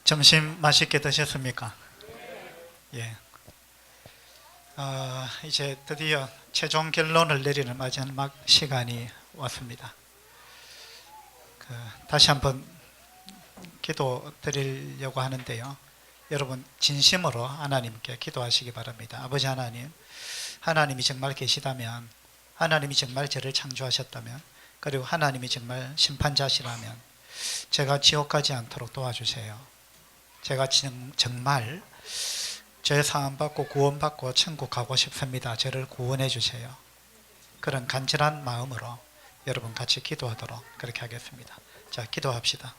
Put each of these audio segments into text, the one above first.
점심 맛있게 드셨습니까? 예. 이제 드디어 최종 결론을 내리는 마지막 시간이 왔습니다. 다시 한번 기도 드리려고 하는데요. 여러분 진심으로 하나님께 기도하시기 바랍니다. 아버지 하나님, 하나님이 정말 계시다면, 하나님이 정말 저를 창조하셨다면, 그리고 하나님이 정말 심판자시라면 제가 지옥 가지 않도록 도와주세요. 제가 정말 죄 사함 받고 구원받고 천국 가고 싶습니다. 저를 구원해 주세요. 그런 간절한 마음으로 여러분 같이 기도하도록 그렇게 하겠습니다. 자, 기도합시다.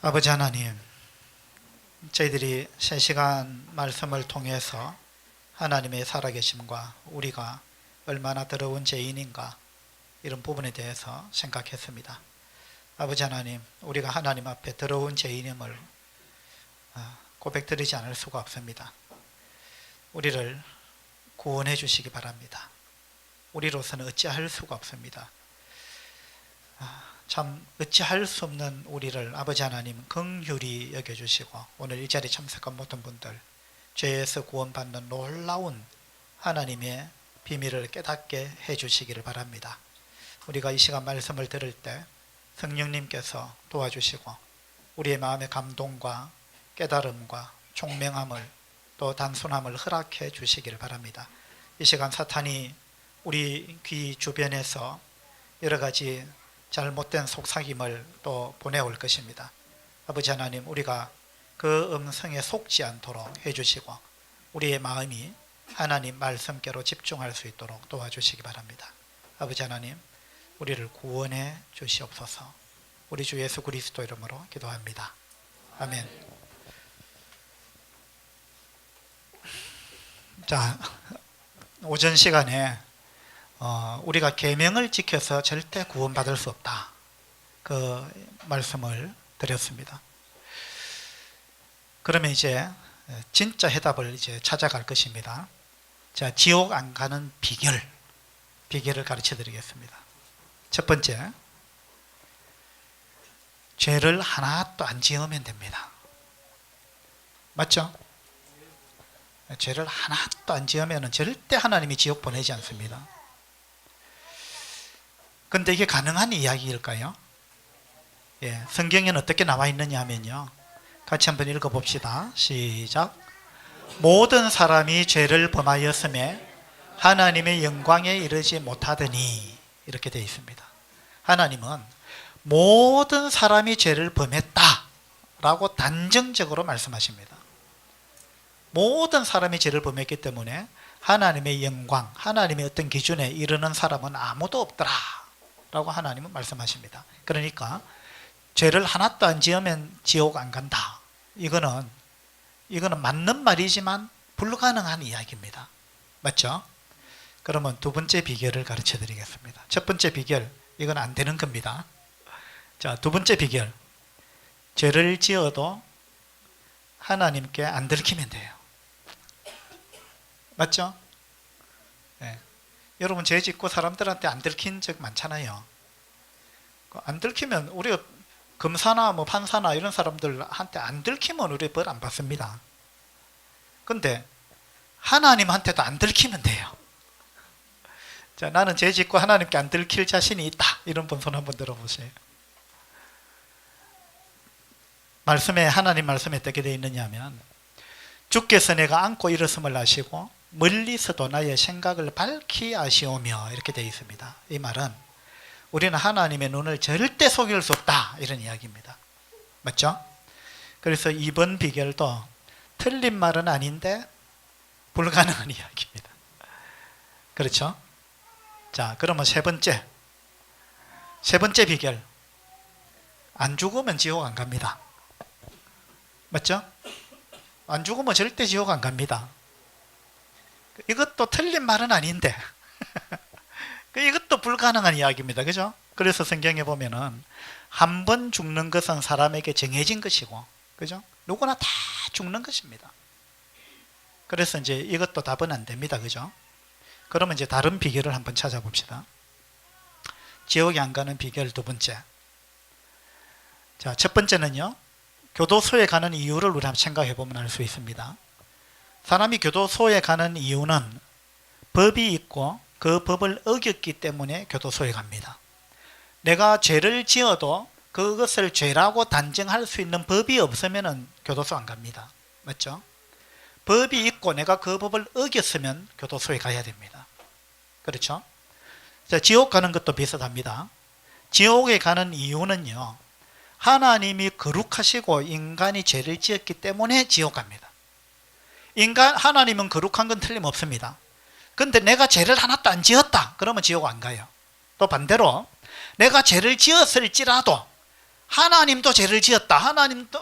아버지 하나님, 저희들이 3시간 말씀을 통해서 하나님의 살아계심과 우리가 얼마나 더러운 죄인인가 이런 부분에 대해서 생각했습니다. 아버지 하나님, 우리가 하나님 앞에 더러운 죄인임을 고백드리지 않을 수가 없습니다. 우리를 구원해 주시기 바랍니다. 우리로서는 어찌할 수가 없습니다. 참 어찌할 수 없는 우리를 아버지 하나님 긍휼히 여겨주시고 오늘 이 자리에 참석한 모든 분들 죄에서 구원받는 놀라운 하나님의 비밀을 깨닫게 해주시기를 바랍니다. 우리가 이 시간 말씀을 들을 때 성령님께서 도와주시고 우리의 마음의 감동과 깨달음과 총명함을 또 단순함을 허락해 주시기를 바랍니다. 이 시간 사탄이 우리 귀 주변에서 여러 가지 잘못된 속삭임을 또 보내올 것입니다. 아버지 하나님, 우리가 그 음성에 속지 않도록 해주시고 우리의 마음이 하나님 말씀께로 집중할 수 있도록 도와주시기 바랍니다. 아버지 하나님, 우리를 구원해 주시옵소서. 우리 주 예수 그리스도 이름으로 기도합니다. 아멘. 자, 오전 시간에 우리가 계명을 지켜서 절대 구원받을 수 없다, 그 말씀을 드렸습니다. 그러면 이제 진짜 해답을 이제 찾아갈 것입니다. 자, 지옥 안 가는 비결을 가르쳐 드리겠습니다. 첫 번째, 죄를 하나도 안 지으면 됩니다. 맞죠? 죄를 하나도 안 지으면 절대 하나님이 지옥 보내지 않습니다. 근데 이게 가능한 이야기일까요? 예, 성경에는 어떻게 나와 있느냐 하면요, 같이 한번 읽어봅시다. 시작. 모든 사람이 죄를 범하였음에 하나님의 영광에 이르지 못하더니, 이렇게 되어 있습니다. 하나님은 모든 사람이 죄를 범했다 라고 단정적으로 말씀하십니다. 모든 사람이 죄를 범했기 때문에 하나님의 영광, 하나님의 어떤 기준에 이르는 사람은 아무도 없더라 라고 하나님은 말씀하십니다. 그러니까 죄를 하나도 안 지으면 지옥 안 간다, 이거는 맞는 말이지만 불가능한 이야기입니다. 맞죠? 그러면 두 번째 비결을 가르쳐 드리겠습니다. 첫 번째 비결, 이건 안 되는 겁니다. 자, 두 번째 비결, 죄를 지어도 하나님께 안 들키면 돼요. 맞죠? 네. 여러분 죄 짓고 사람들한테 안 들킨 적 많잖아요. 안 들키면, 우리가 검사나 뭐 판사나 이런 사람들한테 안 들키면 우리 벌 안 받습니다. 근데 하나님한테도 안 들키면 돼요. 자, 나는 죄 짓고 하나님께 안 들킬 자신이 있다, 이런 분 손 한번 들어보세요. 하나님 말씀에 어떻게 되어 있느냐 하면, 주께서 내가 안고 일었음을 아시고 멀리서도 나의 생각을 밝히 아시오며, 이렇게 되어 있습니다. 이 말은 우리는 하나님의 눈을 절대 속일 수 없다, 이런 이야기입니다. 맞죠? 그래서 이번 비결도 틀린 말은 아닌데 불가능한 이야기입니다. 그렇죠? 자, 그러면 세 번째 비결, 안 죽으면 지옥 안 갑니다. 맞죠? 안 죽으면 절대 지옥 안 갑니다. 이것도 틀린 말은 아닌데 이것도 불가능한 이야기입니다. 그죠? 그래서 성경에 보면은 한 번 죽는 것은 사람에게 정해진 것이고, 그죠? 누구나 다 죽는 것입니다. 그래서 이제 이것도 답은 안 됩니다. 그죠? 그러면 이제 다른 비결을 한번 찾아봅시다. 지옥에 안 가는 비결 두 번째, 자, 첫 번째는요, 교도소에 가는 이유를 우리 한번 생각해 보면 알 수 있습니다. 사람이 교도소에 가는 이유는 법이 있고 그 법을 어겼기 때문에 교도소에 갑니다. 내가 죄를 지어도 그것을 죄라고 단정할 수 있는 법이 없으면 교도소 안 갑니다. 맞죠? 법이 있고 내가 그 법을 어겼으면 교도소에 가야 됩니다. 그렇죠? 자, 지옥 가는 것도 비슷합니다. 지옥에 가는 이유는요, 하나님이 거룩하시고 인간이 죄를 지었기 때문에 지옥 갑니다. 하나님은 거룩한 건 틀림없습니다. 근데 내가 죄를 하나도 안 지었다 그러면 지옥 안 가요. 또 반대로 내가 죄를 지었을지라도 하나님도 죄를 지었다,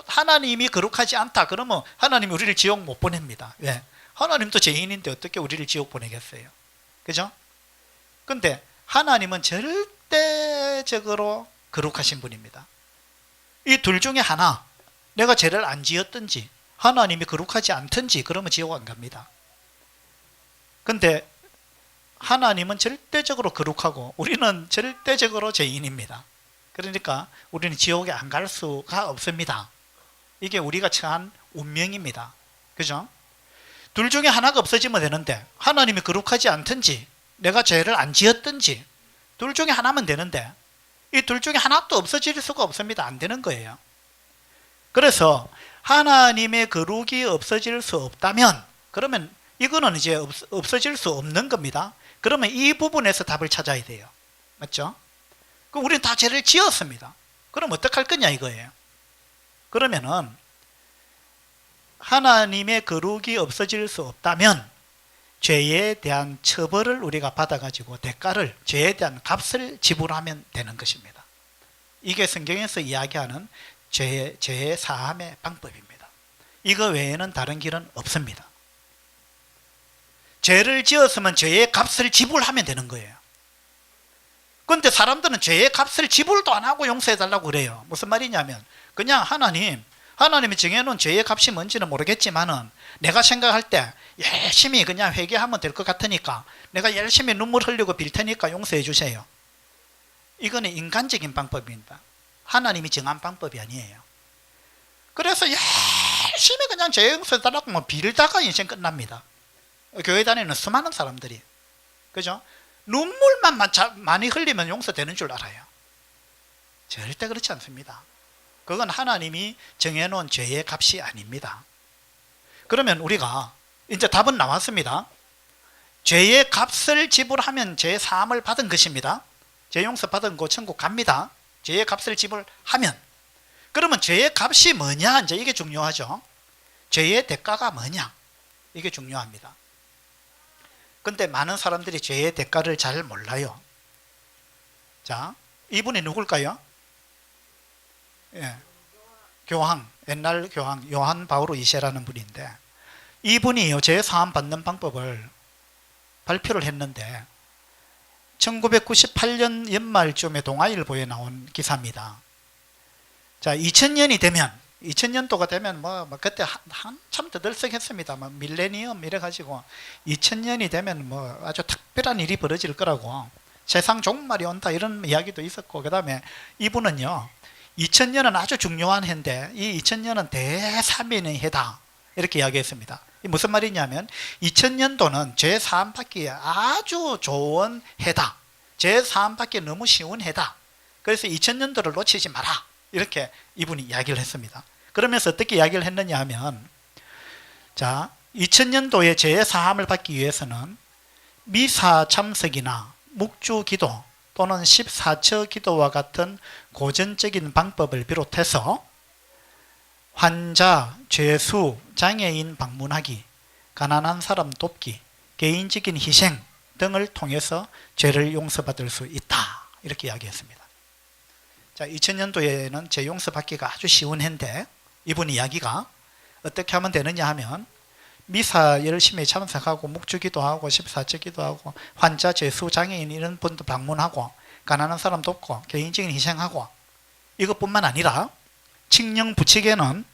하나님이 거룩하지 않다 그러면 하나님이 우리를 지옥 못 보냅니다. 왜? 하나님도 죄인인데 어떻게 우리를 지옥 보내겠어요? 그죠? 근데 하나님은 절대적으로 거룩하신 분입니다. 이 둘 중에 하나, 내가 죄를 안 지었든지 하나님이 거룩하지 않든지 그러면 지옥 안 갑니다. 근데 하나님은 절대적으로 거룩하고 우리는 절대적으로 죄인입니다. 그러니까 우리는 지옥에 안 갈 수가 없습니다. 이게 우리가 처한 운명입니다. 그죠? 둘 중에 하나가 없어지면 되는데 하나님이 거룩하지 않든지 내가 죄를 안 지었든지 둘 중에 하나면 되는데 이 둘 중에 하나도 없어질 수가 없습니다. 안 되는 거예요. 그래서 하나님의 거룩이 없어질 수 없다면 그러면 이거는 이제 없어질 수 없는 겁니다. 그러면 이 부분에서 답을 찾아야 돼요. 맞죠? 그럼 우리는 다 죄를 지었습니다. 그럼 어떡할 거냐 이거예요. 그러면은 하나님의 거룩이 없어질 수 없다면 죄에 대한 처벌을 우리가 받아가지고 대가를, 죄에 대한 값을 지불하면 되는 것입니다. 이게 성경에서 이야기하는 죄의 사함의 방법입니다. 이거 외에는 다른 길은 없습니다. 죄를 지었으면 죄의 값을 지불하면 되는 거예요. 그런데 사람들은 죄의 값을 지불도 안 하고 용서해달라고 그래요. 무슨 말이냐면 그냥 하나님이 정해놓은 죄의 값이 뭔지는 모르겠지만은 내가 생각할 때 열심히 그냥 회개하면 될 것 같으니까 내가 열심히 눈물 흘리고 빌 테니까 용서해 주세요. 이거는 인간적인 방법입니다. 하나님이 정한 방법이 아니에요. 그래서 열심히 그냥 죄 용서해달라고 뭐 빌다가 인생 끝납니다. 교회 다니는 수많은 사람들이. 그죠? 눈물만 많이 흘리면 용서되는 줄 알아요. 절대 그렇지 않습니다. 그건 하나님이 정해놓은 죄의 값이 아닙니다. 그러면 우리가 이제 답은 나왔습니다. 죄의 값을 지불하면 죄 사함을 받은 것입니다. 죄 용서 받은 거 천국 갑니다. 죄의 값을 지불하면. 그러면 죄의 값이 뭐냐? 이제 이게 중요하죠. 죄의 대가가 뭐냐? 이게 중요합니다. 근데 많은 사람들이 죄의 대가를 잘 몰라요. 자, 이분이 누굴까요? 예, 교황, 옛날 교황 요한 바오로 2세라는 분인데 이분이 죄 사함 받는 방법을 발표를 했는데 1998년 연말쯤에 동아일보에 나온 기사입니다. 자, 2000년도가 되면 그때 한참 더들썩했습니다. 밀레니엄 이래가지고 2000년이 되면 아주 특별한 일이 벌어질 거라고, 세상 종말이 온다 이런 이야기도 있었고, 그 다음에 이분은요 2000년은 아주 중요한 해인데 이 2000년은 대사면의 해다 이렇게 이야기했습니다. 무슨 말이냐면 2000년도는 죄 사함 받기에 아주 좋은 해다, 죄 사함 받기 너무 쉬운 해다, 그래서 2000년도를 놓치지 마라 이렇게 이분이 이야기를 했습니다. 그러면서 어떻게 이야기를 했느냐 하면, 자, 2000년도에 죄 사함을 받기 위해서는 미사 참석이나 묵주 기도 또는 14처 기도와 같은 고전적인 방법을 비롯해서 환자, 죄수, 장애인 방문하기, 가난한 사람 돕기, 개인적인 희생 등을 통해서 죄를 용서받을 수 있다 이렇게 이야기했습니다. 자, 2000년도에는 죄 용서받기가 아주 쉬운 해인데 이분 이야기가 어떻게 하면 되느냐 하면 미사 열심히 참석하고 묵주기도 하고 14처 기도하고 환자, 죄수, 장애인 이런 분도 방문하고 가난한 사람 돕고 개인적인 희생하고, 이것뿐만 아니라 칙령 부칙에는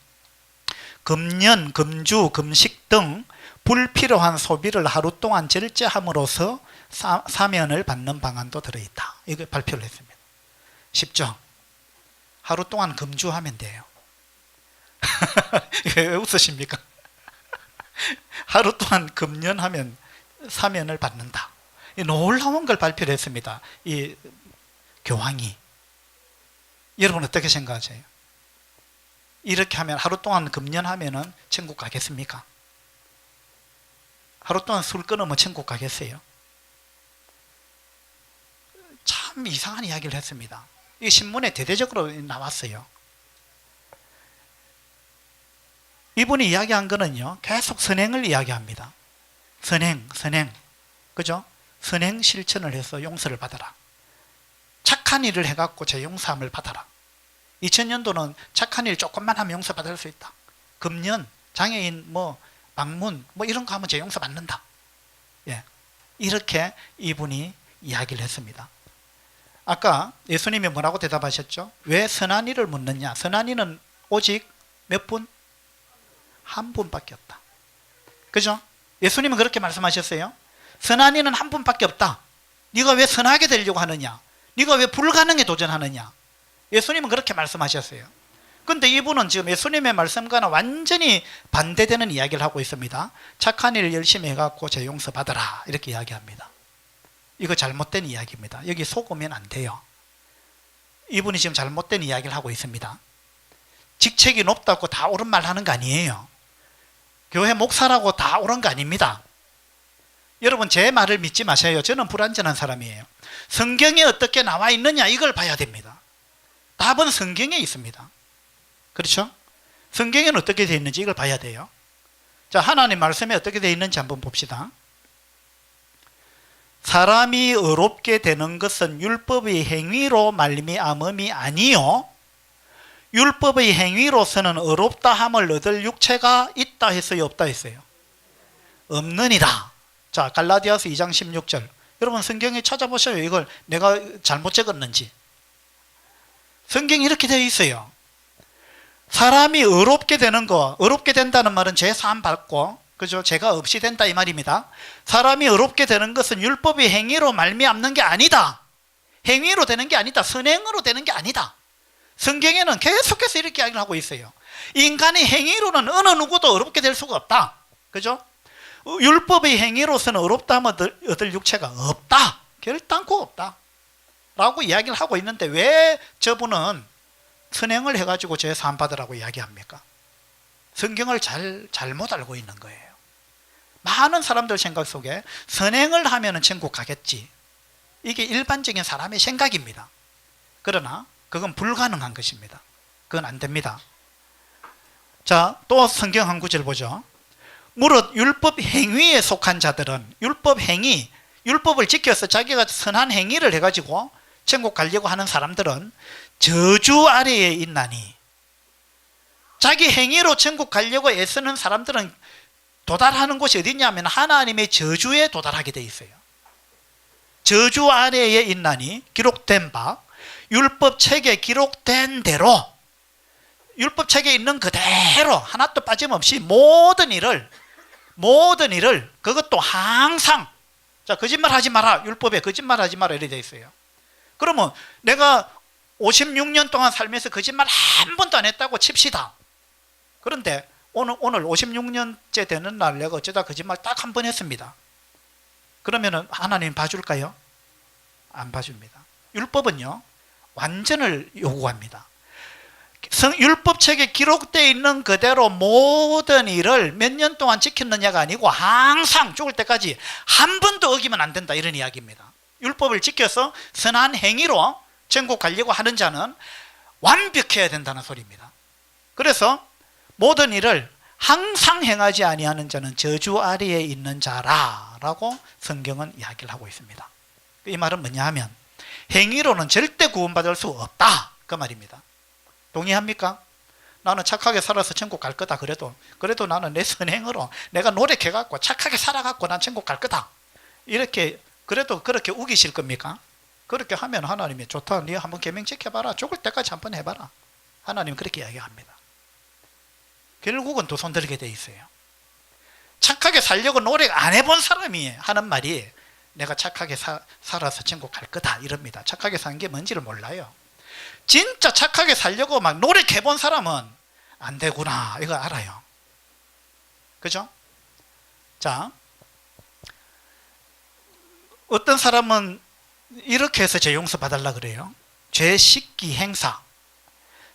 금연, 금주, 금식 등 불필요한 소비를 하루 동안 절제함으로써 사면을 받는 방안도 들어있다. 이걸 발표를 했습니다. 쉽죠? 하루 동안 금주하면 돼요. 왜 웃으십니까? 하루 동안 금연하면 사면을 받는다. 놀라운 걸 발표를 했습니다. 이 교황이. 여러분 어떻게 생각하세요? 이렇게 하면 하루 동안 금연하면은 천국 가겠습니까? 하루 동안 술 끊으면 천국 가겠어요? 참 이상한 이야기를 했습니다. 이 신문에 대대적으로 나왔어요. 이분이 이야기한 거는요, 계속 선행을 이야기합니다. 선행. 그죠? 선행 실천을 해서 용서를 받아라. 착한 일을 해갖고 제 용서함을 받아라. 2000년도는 착한 일 조금만 하면 용서받을 수 있다. 금연, 장애인, 방문, 이런 거 하면 제 용서받는다. 예. 이렇게 이분이 이야기를 했습니다. 아까 예수님이 뭐라고 대답하셨죠? 왜 선한 일을 묻느냐? 선한 일은 오직 몇 분? 한 분밖에 없다. 그죠? 예수님은 그렇게 말씀하셨어요. 선한 일은 한 분밖에 없다. 네가 왜 선하게 되려고 하느냐? 네가 왜 불가능에 도전하느냐? 예수님은 그렇게 말씀하셨어요. 근데 이분은 지금 예수님의 말씀과는 완전히 반대되는 이야기를 하고 있습니다. 착한 일을 열심히 해갖고 제 용서 받아라, 이렇게 이야기합니다. 이거 잘못된 이야기입니다. 여기 속으면 안 돼요. 이분이 지금 잘못된 이야기를 하고 있습니다. 직책이 높다고 다 옳은 말 하는 거 아니에요. 교회 목사라고 다 옳은 거 아닙니다. 여러분 제 말을 믿지 마세요. 저는 불완전한 사람이에요. 성경에 어떻게 나와 있느냐, 이걸 봐야 됩니다. 답은 성경에 있습니다. 그렇죠? 성경에는 어떻게 되어 있는지 이걸 봐야 돼요. 자, 하나님 말씀에 어떻게 되어 있는지 한번 봅시다. 사람이 의롭게 되는 것은 율법의 행위로 말미암음이 아니요 율법의 행위로서는 의롭다 함을 얻을 육체가 있다 했어요, 없다 했어요? 없느니라. 자, 갈라디아서 2장 16절. 여러분 성경에 찾아보셔요. 이걸 내가 잘못 적었는지. 성경이 이렇게 되어 있어요. 사람이 의롭게 되는 거, 의롭게 된다는 말은 죄 사함 받고, 그죠? 죄가 없이 된다 이 말입니다. 사람이 의롭게 되는 것은 율법의 행위로 말미암는 게 아니다. 행위로 되는 게 아니다. 선행으로 되는 게 아니다. 성경에는 계속해서 이렇게 이야기를 하고 있어요. 인간의 행위로는 어느 누구도 의롭게 될 수가 없다. 그죠? 율법의 행위로서는 의롭다 하면 얻을 육체가 없다. 결단코 없다. 라고 이야기를 하고 있는데 왜 저분은 선행을 해가지고 죄 사함 받으라고 이야기합니까? 성경을 잘못 알고 있는 거예요. 많은 사람들 생각 속에 선행을 하면 천국 가겠지. 이게 일반적인 사람의 생각입니다. 그러나 그건 불가능한 것입니다. 그건 안 됩니다. 자, 또 성경 한 구절 보죠. 무릇 율법 행위에 속한 자들은 율법 행위, 율법을 지켜서 자기가 선한 행위를 해가지고 천국 가려고 하는 사람들은 저주 아래에 있나니, 자기 행위로 천국 가려고 애쓰는 사람들은 도달하는 곳이 어디냐면 하나님의 저주에 도달하게 돼 있어요. 저주 아래에 있나니 기록된 바, 율법책에 기록된 대로, 율법책에 있는 그대로 하나도 빠짐없이 모든 일을 그것도 항상, 자, 거짓말하지 마라, 율법에 거짓말하지 마라 이렇게 돼 있어요. 그러면 내가 56년 동안 살면서 거짓말 한 번도 안 했다고 칩시다. 그런데 오늘 56년째 되는 날 내가 어쩌다 거짓말 딱 한 번 했습니다. 그러면 하나님 봐줄까요? 안 봐줍니다. 율법은요, 완전을 요구합니다. 율법책에 기록되어 있는 그대로 모든 일을 몇 년 동안 지켰느냐가 아니고 항상 죽을 때까지 한 번도 어기면 안 된다, 이런 이야기입니다. 율법을 지켜서 선한 행위로 천국 가려고 하는 자는 완벽해야 된다는 소리입니다. 그래서 모든 일을 항상 행하지 아니하는 자는 저주 아래에 있는 자라라고 성경은 이야기를 하고 있습니다. 이 말은 뭐냐 하면 행위로는 절대 구원받을 수 없다, 그 말입니다. 동의합니까? 나는 착하게 살아서 천국 갈 거다. 그래도 나는 내 선행으로 내가 노력해갖고 착하게 살아갖고 난 천국 갈 거다. 이렇게 그래도 그렇게 우기실 겁니까? 그렇게 하면 하나님이 좋다, 네 한번 계명 지켜봐라, 죽을 때까지 한번 해봐라. 하나님 그렇게 이야기합니다. 결국은 두 손 들게 돼 있어요. 착하게 살려고 노력 안 해본 사람이 하는 말이 내가 착하게 살아서 천국 갈 거다 이럽니다. 착하게 사는 게 뭔지를 몰라요. 진짜 착하게 살려고 막 노력해본 사람은 안 되구나, 이거 알아요. 그죠? 자, 어떤 사람은 이렇게 해서 죄 용서 받으려고 그래요. 죄 씻기 행사.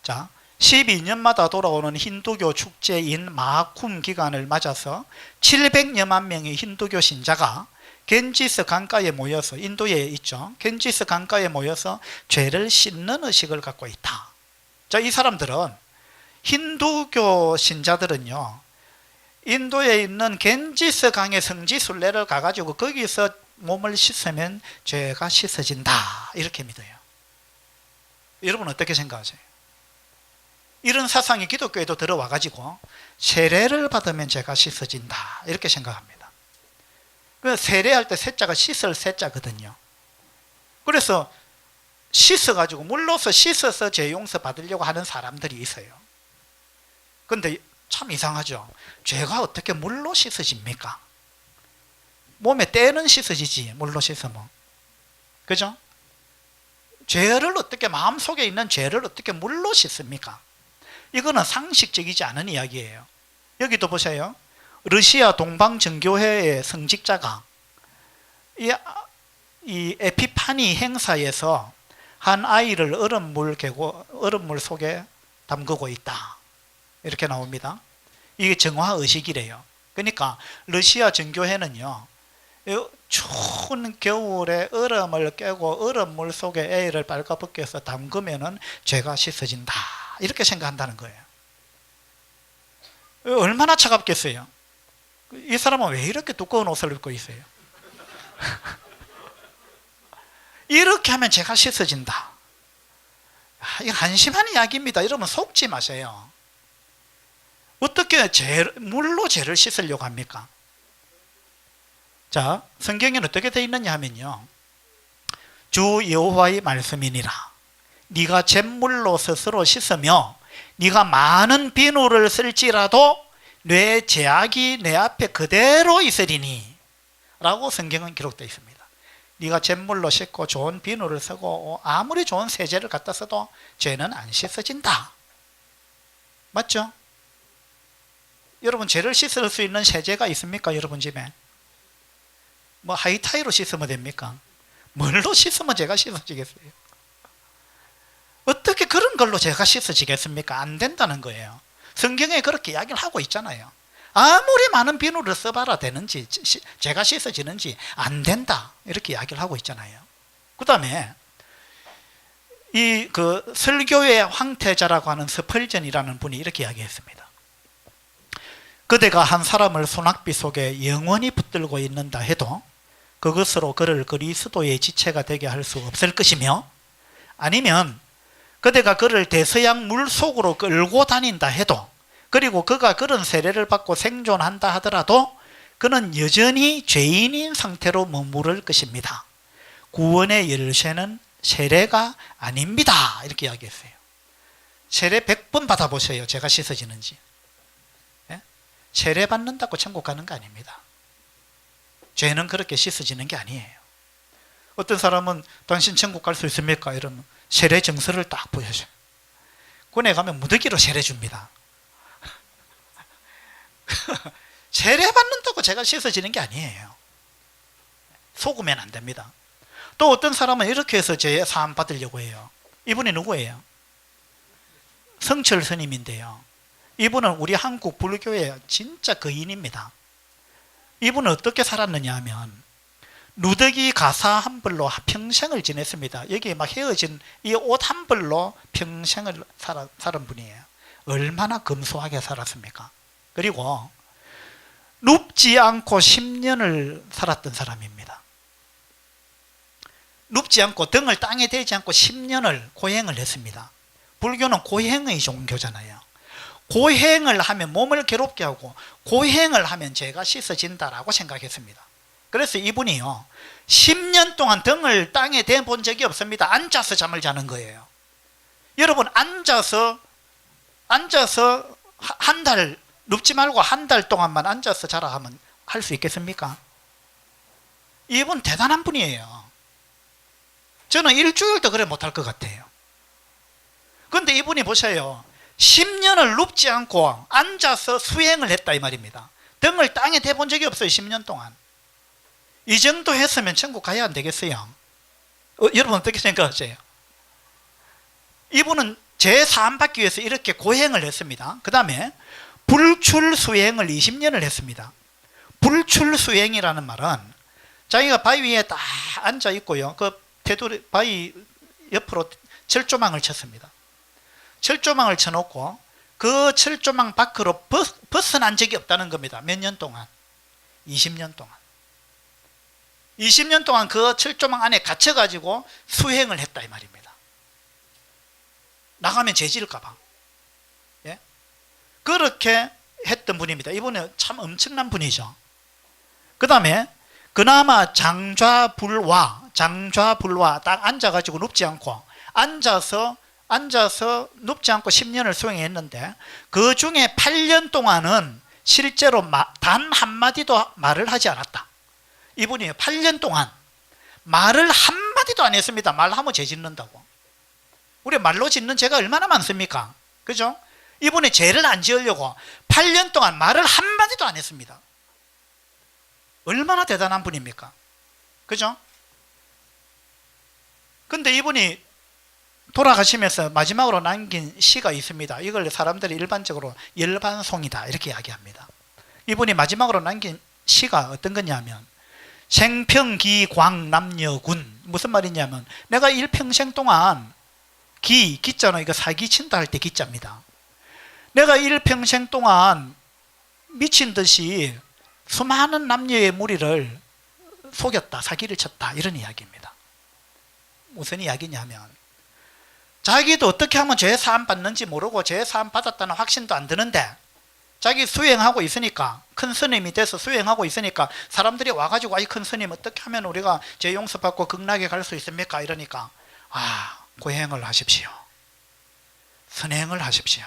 자, 12년마다 돌아오는 힌두교 축제인 마하쿰 기간을 맞아서 700여만 명의 힌두교 신자가 겐지스 강가에 모여서, 인도에 있죠, 겐지스 강가에 모여서 죄를 씻는 의식을 갖고 있다. 자, 이 사람들은, 힌두교 신자들은요, 인도에 있는 겐지스 강의 성지 순례를 가가지고 거기서 몸을 씻으면 죄가 씻어진다, 이렇게 믿어요. 여러분 어떻게 생각하세요? 이런 사상이 기독교에도 들어와가지고 세례를 받으면 죄가 씻어진다, 이렇게 생각합니다. 그 세례할 때 세자가 씻을 세자거든요. 그래서 씻어가지고, 물로서 씻어서 죄 용서 받으려고 하는 사람들이 있어요. 근데 참 이상하죠. 죄가 어떻게 물로 씻어집니까? 몸에 때는 씻어지지, 물로 씻으면. 그죠? 죄를 어떻게, 마음속에 있는 죄를 어떻게 물로 씻습니까? 이거는 상식적이지 않은 이야기예요. 여기도 보세요. 러시아 동방정교회의 성직자가 이 에피파니 행사에서 한 아이를 얼음물 속에 담그고 있다, 이렇게 나옵니다. 이게 정화의식이래요. 그러니까 러시아 정교회는요, 추운 겨울에 얼음을 깨고 얼음물 속에 애를 빨가벗겨서 담그면은 죄가 씻어진다, 이렇게 생각한다는 거예요. 얼마나 차갑겠어요? 이 사람은 왜 이렇게 두꺼운 옷을 입고 있어요? 이렇게 하면 죄가 씻어진다. 이거 한심한 이야기입니다. 여러분 속지 마세요. 어떻게 물로 죄를 씻으려고 합니까? 자, 성경에는 어떻게 되어 있느냐 하면요, 주 여호와의 말씀이니라. 네가 잿물로 스스로 씻으며 네가 많은 비누를 쓸지라도 내 죄악이 내 앞에 그대로 있으리니, 라고 성경은 기록되어 있습니다. 네가 잿물로 씻고 좋은 비누를 쓰고 아무리 좋은 세제를 갖다 써도 죄는 안 씻어진다. 맞죠? 여러분, 죄를 씻을 수 있는 세제가 있습니까? 여러분 집에 뭐 하이타이로 씻으면 됩니까? 뭘로 씻으면 죄가 씻어지겠어요? 어떻게 그런 걸로 죄가 씻어지겠습니까? 안 된다는 거예요. 성경에 그렇게 이야기를 하고 있잖아요. 아무리 많은 비누를 써봐라 되는지, 죄가 씻어지는지 안 된다, 이렇게 이야기를 하고 있잖아요. 그 다음에 설교의 황태자라고 하는 스펄전이라는 분이 이렇게 이야기했습니다. 그대가 한 사람을 소낙비 속에 영원히 붙들고 있는다 해도 그것으로 그를 그리스도의 지체가 되게 할 수 없을 것이며, 아니면 그대가 그를 대서양 물속으로 끌고 다닌다 해도, 그리고 그가 그런 세례를 받고 생존한다 하더라도 그는 여전히 죄인인 상태로 머무를 것입니다. 구원의 열쇠는 세례가 아닙니다, 이렇게 이야기했어요. 세례 100번 받아보세요. 죄가 씻어지는지. 예? 세례 받는다고 천국 가는 거 아닙니다. 죄는 그렇게 씻어지는 게 아니에요. 어떤 사람은 당신 천국 갈 수 있습니까? 이러면 세례 증서를 딱 보여줘요. 군에 가면 무더기로 세례 줍니다. 세례 받는다고 죄가 씻어지는 게 아니에요. 속으면 안 됩니다. 또 어떤 사람은 이렇게 해서 죄 사함 받으려고 해요. 이분이 누구예요? 성철 스님인데요, 이분은 우리 한국 불교의 진짜 거인입니다. 이분은 어떻게 살았느냐 하면 누더기 가사 한 벌로 평생을 지냈습니다. 여기 막 헤어진 이 옷 한 벌로 평생을 살은 분이에요. 얼마나 검소하게 살았습니까? 그리고 눕지 않고 10년을 살았던 사람입니다. 눕지 않고, 등을 땅에 대지 않고 10년을 고행을 했습니다. 불교는 고행의 종교잖아요. 고행을 하면 몸을 괴롭게 하고 고행을 하면 죄가 씻어진다라고 생각했습니다. 그래서 이분이요, 10년 동안 등을 땅에 대본 적이 없습니다. 앉아서 잠을 자는 거예요. 여러분, 앉아서 한 달, 눕지 말고 한 달 동안만 앉아서 자라 하면 할 수 있겠습니까? 이분 대단한 분이에요. 저는 일주일도 그래 못할 것 같아요. 그런데 이분이 보세요. 10년을 눕지 않고 앉아서 수행을 했다 이 말입니다. 등을 땅에 대본 적이 없어요. 10년 동안. 이 정도 했으면 천국 가야 안 되겠어요? 여러분 어떻게 생각하세요? 이분은 제4안 받기 위해서 이렇게 고행을 했습니다. 그 다음에 불출수행을 20년을 했습니다. 불출수행이라는 말은 자기가 바위 위에 딱 앉아 있고요. 그 테두리 바위 옆으로 철조망을 쳤습니다. 철조망을 쳐놓고 그 철조망 밖으로 벗어난 적이 없다는 겁니다. 몇 년 동안? 20년 동안. 20년 동안 그 철조망 안에 갇혀가지고 수행을 했다 이 말입니다. 나가면 죄질까봐. 예? 그렇게 했던 분입니다. 이분은 참 엄청난 분이죠. 그 다음에 그나마 장좌불화 딱 앉아가지고 눕지 않고 앉아서 눕지 않고 10년을 수행했는데 그 중에 8년 동안은 실제로 단 한마디도 말을 하지 않았다. 이분이 8년 동안 말을 한마디도 안 했습니다. 말하면 죄 짓는다고. 우리 말로 짓는 죄가 얼마나 많습니까? 그죠? 이분이 죄를 안 지으려고 8년 동안 말을 한마디도 안 했습니다. 얼마나 대단한 분입니까? 그죠? 근데 이분이 돌아가시면서 마지막으로 남긴 시가 있습니다. 이걸 사람들이 일반적으로 열반송이다 이렇게 이야기합니다. 이분이 마지막으로 남긴 시가 어떤 거냐면 생평기광남여군. 무슨 말이냐면 내가 일평생 동안 기자는 이거 사기 친다 할 때 기자입니다. 내가 일평생 동안 미친 듯이 수많은 남녀의 무리를 속였다, 사기를 쳤다 이런 이야기입니다. 무슨 이야기냐면 자기도 어떻게 하면 죄 사함 받는지 모르고 죄 사함 받았다는 확신도 안 드는데 자기 수행하고 있으니까 큰 스님이 돼서 수행하고 있으니까 사람들이 와가지고 아이 큰 스님 어떻게 하면 우리가 죄 용서받고 극락에 갈 수 있습니까? 이러니까 고행을 하십시오. 선행을 하십시오.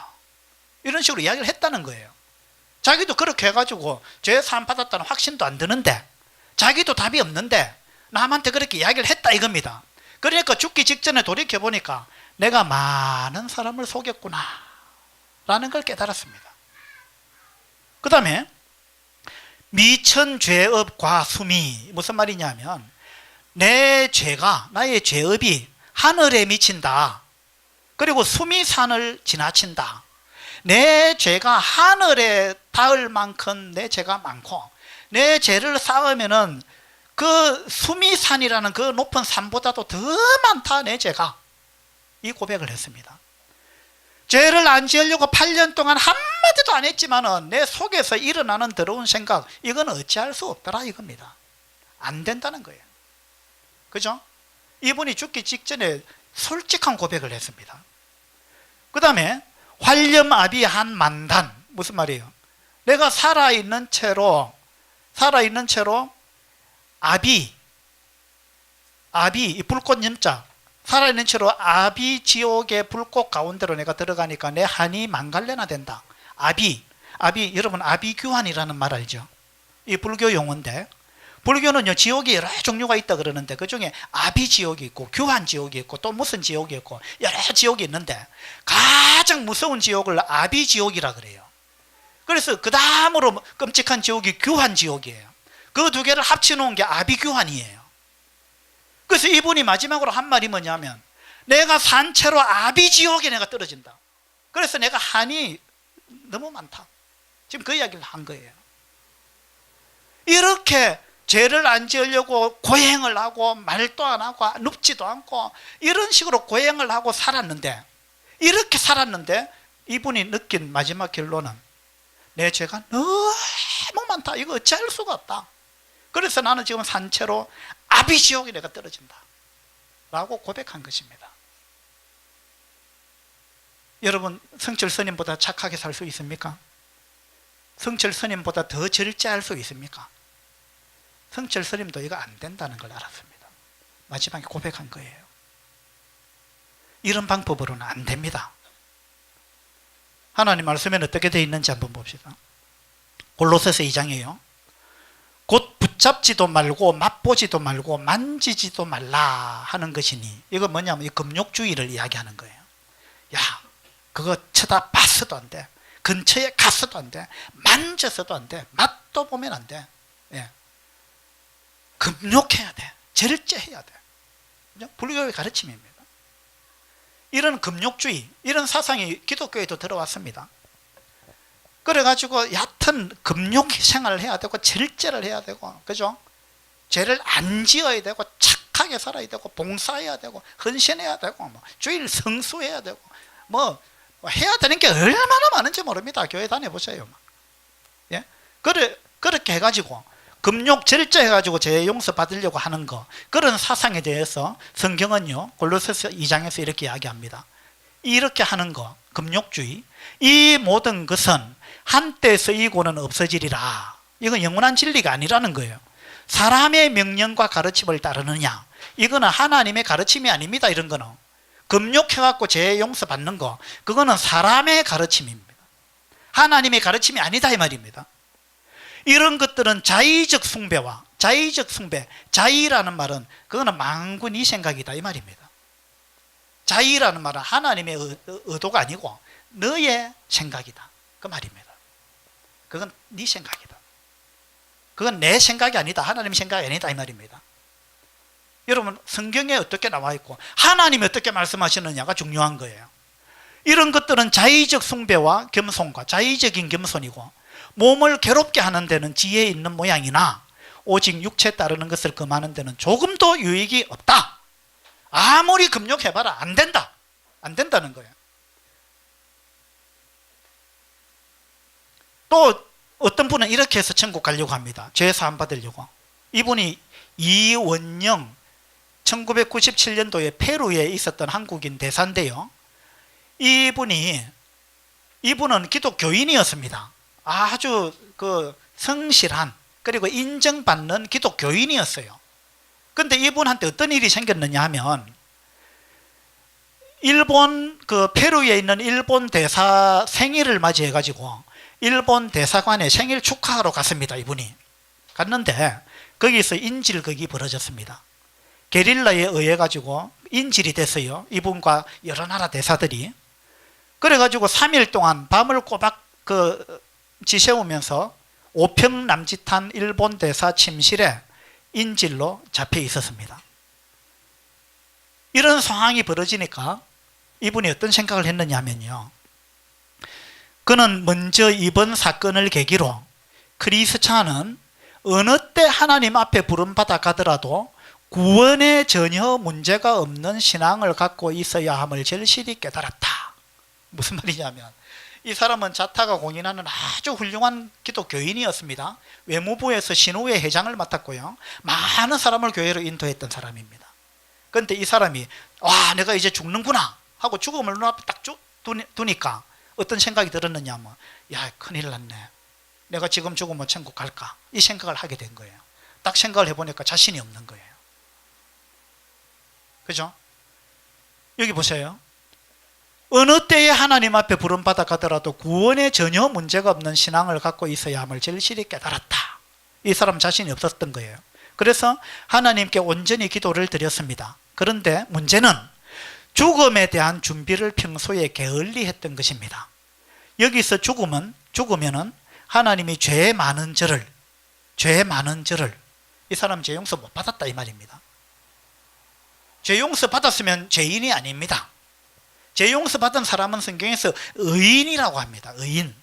이런 식으로 이야기를 했다는 거예요. 자기도 그렇게 해가지고 죄 사함 받았다는 확신도 안 드는데 자기도 답이 없는데 남한테 그렇게 이야기를 했다 이겁니다. 그러니까 죽기 직전에 돌이켜보니까 내가 많은 사람을 속였구나 라는 걸 깨달았습니다. 그 다음에 미천죄업 과수미 무슨 말이냐면 내 죄가 나의 죄업이 하늘에 미친다. 그리고 수미산을 지나친다. 내 죄가 하늘에 닿을 만큼 내 죄가 많고 내 죄를 쌓으면은 그 수미산이라는 그 높은 산보다도 더 많다 내 죄가. 이 고백을 했습니다. 죄를 안 지으려고 8년 동안 한마디도 안 했지만은 내 속에서 일어나는 더러운 생각 이건 어찌할 수 없더라 이겁니다. 안 된다는 거예요. 그죠? 이분이 죽기 직전에 솔직한 고백을 했습니다. 그 다음에 활렴아비 한 만단 무슨 말이에요? 내가 살아있는 채로 아비 이 불꽃 염자 살아있는 채로 아비 지옥의 불꽃 가운데로 내가 들어가니까 내 한이 망갈래나 된다. 아비 여러분 아비규환이라는 말 알죠? 이 불교 용어인데 불교는요 지옥이 여러 종류가 있다 그러는데 그 중에 아비지옥이 있고 규환지옥이 있고 또 무슨 지옥이 있고 여러 지옥이 있는데 가장 무서운 지옥을 아비지옥이라 그래요. 그래서 그 다음으로 끔찍한 지옥이 규환지옥이에요. 그 두 개를 합쳐놓은 게 아비규환이에요. 그래서 이분이 마지막으로 한 말이 뭐냐면 내가 산 채로 아비지옥에 내가 떨어진다. 그래서 내가 한이 너무 많다. 지금 그 이야기를 한 거예요. 이렇게 죄를 안 지으려고 고행을 하고 말도 안 하고 눕지도 않고 이런 식으로 고행을 하고 살았는데 이렇게 살았는데 이분이 느낀 마지막 결론은 내 죄가 너무 많다. 이거 어찌할 수가 없다. 그래서 나는 지금 산채로 아비지옥에 내가 떨어진다 라고 고백한 것입니다. 여러분 성철 스님보다 착하게 살 수 있습니까? 성철 스님보다 더 절제할 수 있습니까? 성철 스님도 이거 안 된다는 걸 알았습니다. 마지막에 고백한 거예요. 이런 방법으로는 안 됩니다. 하나님 말씀에는 어떻게 되어 있는지 한번 봅시다. 골로새서 2장이에요. 곧 붙잡지도 말고 맛보지도 말고 만지지도 말라 하는 것이니 이거 뭐냐면 이 금욕주의를 이야기하는 거예요. 야 그거 쳐다봤어도 안 돼. 근처에 갔어도 안 돼. 만져서도 안 돼. 맛도 보면 안 돼. 예. 금욕해야 돼. 절제해야 돼. 불교의 가르침입니다. 이런 금욕주의, 이런 사상이 기독교에도 들어왔습니다. 그래가지고 얕은 금욕 생활을 해야 되고 절제를 해야 되고, 그죠? 죄를 안 지어야 되고 착하게 살아야 되고 봉사해야 되고 헌신해야 되고 뭐 주일 성수해야 되고 뭐 해야 되는 게 얼마나 많은지 모릅니다. 교회 다녀보세요. 예? 그렇게 해가지고 금욕 절제해가지고 죄 용서 받으려고 하는 거, 그런 사상에 대해서 성경은요 골로새서 2장에서 이렇게 이야기합니다. 이렇게 하는 거, 금욕주의, 이 모든 것은 한때 쓰이고는 없어지리라. 이건 영원한 진리가 아니라는 거예요. 사람의 명령과 가르침을 따르느냐, 이거는 하나님의 가르침이 아닙니다. 이런 거는 금욕해갖고 죄 용서 받는 거, 그거는 사람의 가르침입니다. 하나님의 가르침이 아니다 이 말입니다. 이런 것들은 자의적 숭배와 자의적 숭배, 자의라는 말은 그거는 망구 네 생각이다 이 말입니다. 자의라는 말은 하나님의 의도가 아니고 너의 생각이다 그 말입니다. 그건 네 생각이다. 그건 내 생각이 아니다. 하나님 생각이 아니다 이 말입니다. 여러분, 성경에 어떻게 나와 있고 하나님이 어떻게 말씀하시느냐가 중요한 거예요. 이런 것들은 자의적 숭배와 겸손과 자의적인 겸손이고, 몸을 괴롭게 하는 데는 지혜 있는 모양이나 오직 육체에 따르는 것을 금하는 데는 조금도 유익이 없다. 아무리 금욕해봐라 안 된다. 안 된다는 거예요. 또 어떤 분은 이렇게 해서 천국 가려고 합니다. 죄 사함 받으려고. 이분이 이원영, 1997년도에 페루에 있었던 한국인 대사인데요. 이분은 기독교인이었습니다. 아주 성실한, 그리고 인정받는 기독교인이었어요. 그런데 이분한테 어떤 일이 생겼느냐 하면, 일본 페루에 있는 일본 대사 생일을 맞이해 가지고 일본 대사관에 생일 축하하러 갔습니다. 이분이 갔는데 거기서 인질극이 벌어졌습니다. 게릴라에 의해 가지고 인질이 됐어요. 이분과 여러 나라 대사들이. 그래가지고 3일 동안 밤을 꼬박 지새우면서 5평 남짓한 일본 대사 침실에 인질로 잡혀 있었습니다. 이런 상황이 벌어지니까 이분이 어떤 생각을 했느냐 하면요, 그는 먼저 이번 사건을 계기로 크리스찬은 어느 때 하나님 앞에 부름받아 가더라도 구원에 전혀 문제가 없는 신앙을 갖고 있어야 함을 절실히 깨달았다. 무슨 말이냐면, 이 사람은 자타가 공인하는 아주 훌륭한 기독교인이었습니다. 외무부에서 신우회 회장을 맡았고요, 많은 사람을 교회로 인도했던 사람입니다. 그런데 이 사람이 내가 이제 죽는구나 하고 죽음을 눈앞에 딱 두니까 어떤 생각이 들었느냐 하면, 큰일 났네, 내가 지금 죽으면 천국 갈까, 이 생각을 하게 된 거예요. 딱 생각을 해보니까 자신이 없는 거예요. 그죠? 여기 보세요. 어느 때에 하나님 앞에 부름받아 가더라도 구원에 전혀 문제가 없는 신앙을 갖고 있어야 함을 절실히 깨달았다. 이 사람 자신이 없었던 거예요. 그래서 하나님께 온전히 기도를 드렸습니다. 그런데 문제는 죽음에 대한 준비를 평소에 게을리 했던 것입니다. 여기서 죽으면은 하나님이 죄 많은 저를 이 사람 죄 용서 못 받았다 이 말입니다. 죄 용서 받았으면 죄인이 아닙니다. 죄 용서 받은 사람은 성경에서 의인이라고 합니다. 의인.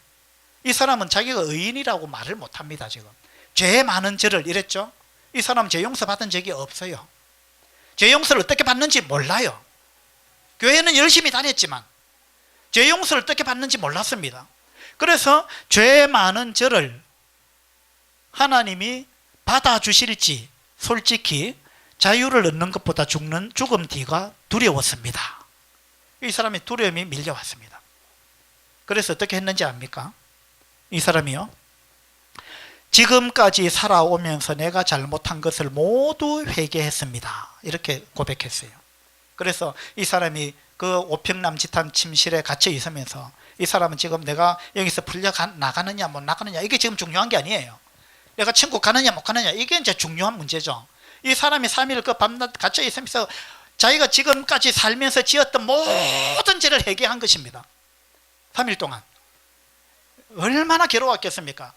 이 사람은 자기가 의인이라고 말을 못합니다. 지금 죄 많은 저를 이랬죠. 이 사람 죄 용서 받은 적이 없어요. 죄 용서를 어떻게 받는지 몰라요. 교회는 열심히 다녔지만 죄 용서를 어떻게 받는지 몰랐습니다. 그래서 죄 많은 저를 하나님이 받아주실지 솔직히 자유를 얻는 것보다 죽음 뒤가 두려웠습니다. 이 사람이 두려움이 밀려왔습니다. 그래서 어떻게 했는지 압니까? 이 사람이요, 지금까지 살아오면서 내가 잘못한 것을 모두 회개했습니다. 이렇게 고백했어요. 그래서 이 사람이 그 5평 남짓한 침실에 갇혀 있으면서, 이 사람은 지금 내가 여기서 풀려 나가느냐 못 나가느냐 이게 지금 중요한 게 아니에요. 내가 천국 가느냐 못 가느냐 이게 이제 중요한 문제죠. 이 사람이 3일 그 밤낮 갇혀 있으면서 자기가 지금까지 살면서 지었던 모든 죄를 회개한 것입니다. 3일 동안. 얼마나 괴로웠겠습니까?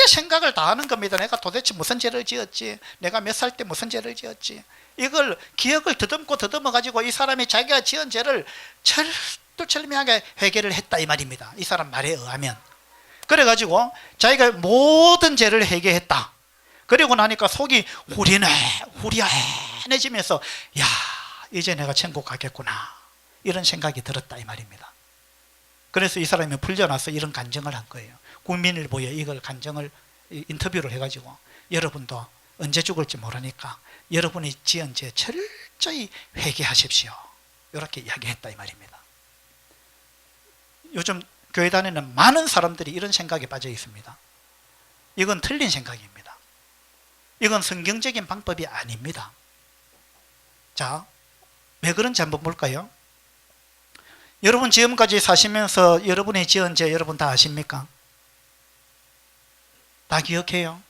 생각을 다 하는 겁니다. 내가 도대체 무슨 죄를 지었지? 내가 몇 살 때 무슨 죄를 지었지? 이걸 기억을 더듬어 가지고 이 사람이 자기가 지은 죄를 철두철미하게 회개를 했다 이 말입니다. 이 사람 말에 의하면. 그래가지고 자기가 모든 죄를 회개했다. 그리고 나니까 속이 후련해지면서 야, 이제 내가 천국 가겠구나, 이런 생각이 들었다 이 말입니다. 그래서 이 사람이 풀려나서 이런 간증을 한 거예요. 국민일보에 이걸 간증을 인터뷰를 해가지고 여러분도 언제 죽을지 모르니까 여러분이 지은 죄 철저히 회개하십시오, 이렇게 이야기했다 이 말입니다. 요즘 교회 다니는 많은 사람들이 이런 생각에 빠져 있습니다. 이건 틀린 생각입니다. 이건 성경적인 방법이 아닙니다. 자, 왜 그런지 한번 볼까요? 여러분 지금까지 사시면서 여러분이 지은 죄 여러분 다 아십니까? 다 기억해요?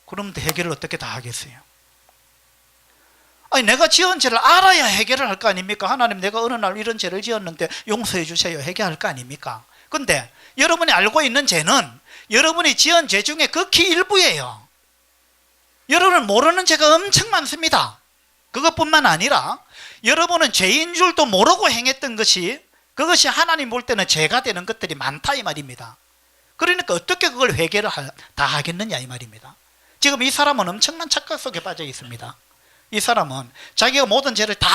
그럼 해결을 어떻게 다 하겠어요? 아니, 내가 지은 죄를 알아야 해결을 할 거 아닙니까? 하나님, 내가 어느 날 이런 죄를 지었는데 용서해 주세요, 해결할 거 아닙니까? 근데 여러분이 알고 있는 죄는 여러분이 지은 죄 중에 극히 일부예요. 여러분은 모르는 죄가 엄청 많습니다. 그것뿐만 아니라 여러분은 죄인 줄도 모르고 행했던 것이, 그것이 하나님 볼 때는 죄가 되는 것들이 많다 이 말입니다. 그러니까 어떻게 그걸 회개를 다 하겠느냐 이 말입니다. 지금 이 사람은 엄청난 착각 속에 빠져 있습니다. 이 사람은 자기가 모든 죄를 다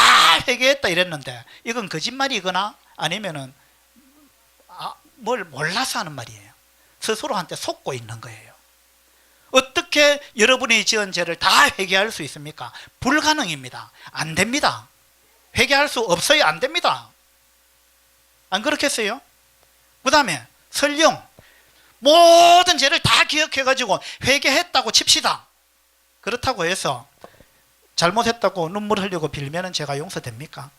회개했다 이랬는데 이건 거짓말이거나 아니면은 뭘 몰라서 하는 말이에요. 스스로한테 속고 있는 거예요. 어떻게 여러분이 지은 죄를 다 회개할 수 있습니까? 불가능입니다. 안 됩니다. 회개할 수 없어요. 안 됩니다. 안 그렇겠어요? 그 다음에 설령 모든 죄를 다 기억해가지고 회개했다고 칩시다. 그렇다고 해서 잘못했다고 눈물 흘리고 빌면은 죄가 용서됩니까?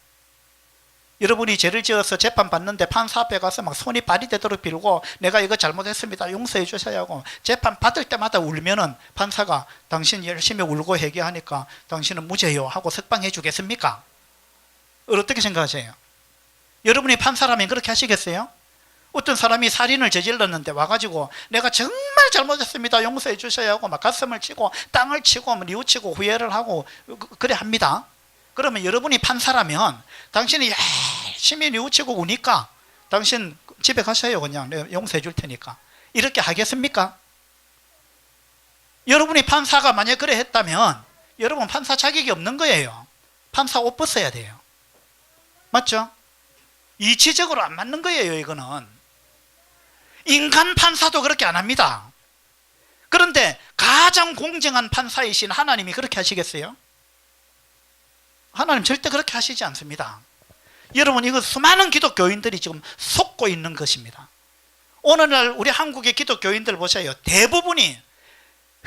여러분이 죄를 지어서 재판 받는데 판사 앞에 가서 막 손이 발이 되도록 빌고 내가 이거 잘못했습니다, 용서해 주셔야 하고 재판 받을 때마다 울면은 판사가 당신 열심히 울고 회개하니까 당신은 무죄요 하고 석방해 주겠습니까? 어떻게 생각하세요? 여러분이 판사라면 그렇게 하시겠어요? 어떤 사람이 살인을 저질렀는데 와가지고 내가 정말 잘못했습니다, 용서해 주셔야 하고 막 가슴을 치고 땅을 치고 뉘우치고 후회를 하고 그래 합니다. 그러면 여러분이 판사라면 당신이 열심히 뉘우치고 우니까 당신 집에 가셔요, 그냥 내가 용서해 줄 테니까, 이렇게 하겠습니까? 여러분이 판사가 만약 그래 했다면 여러분 판사 자격이 없는 거예요. 판사 옷 벗어야 돼요. 맞죠? 이치적으로 안 맞는 거예요. 이거는 인간 판사도 그렇게 안 합니다. 그런데 가장 공정한 판사이신 하나님이 그렇게 하시겠어요? 하나님 절대 그렇게 하시지 않습니다. 여러분, 이거 수많은 기독교인들이 지금 속고 있는 것입니다. 오늘날 우리 한국의 기독교인들 보세요. 대부분이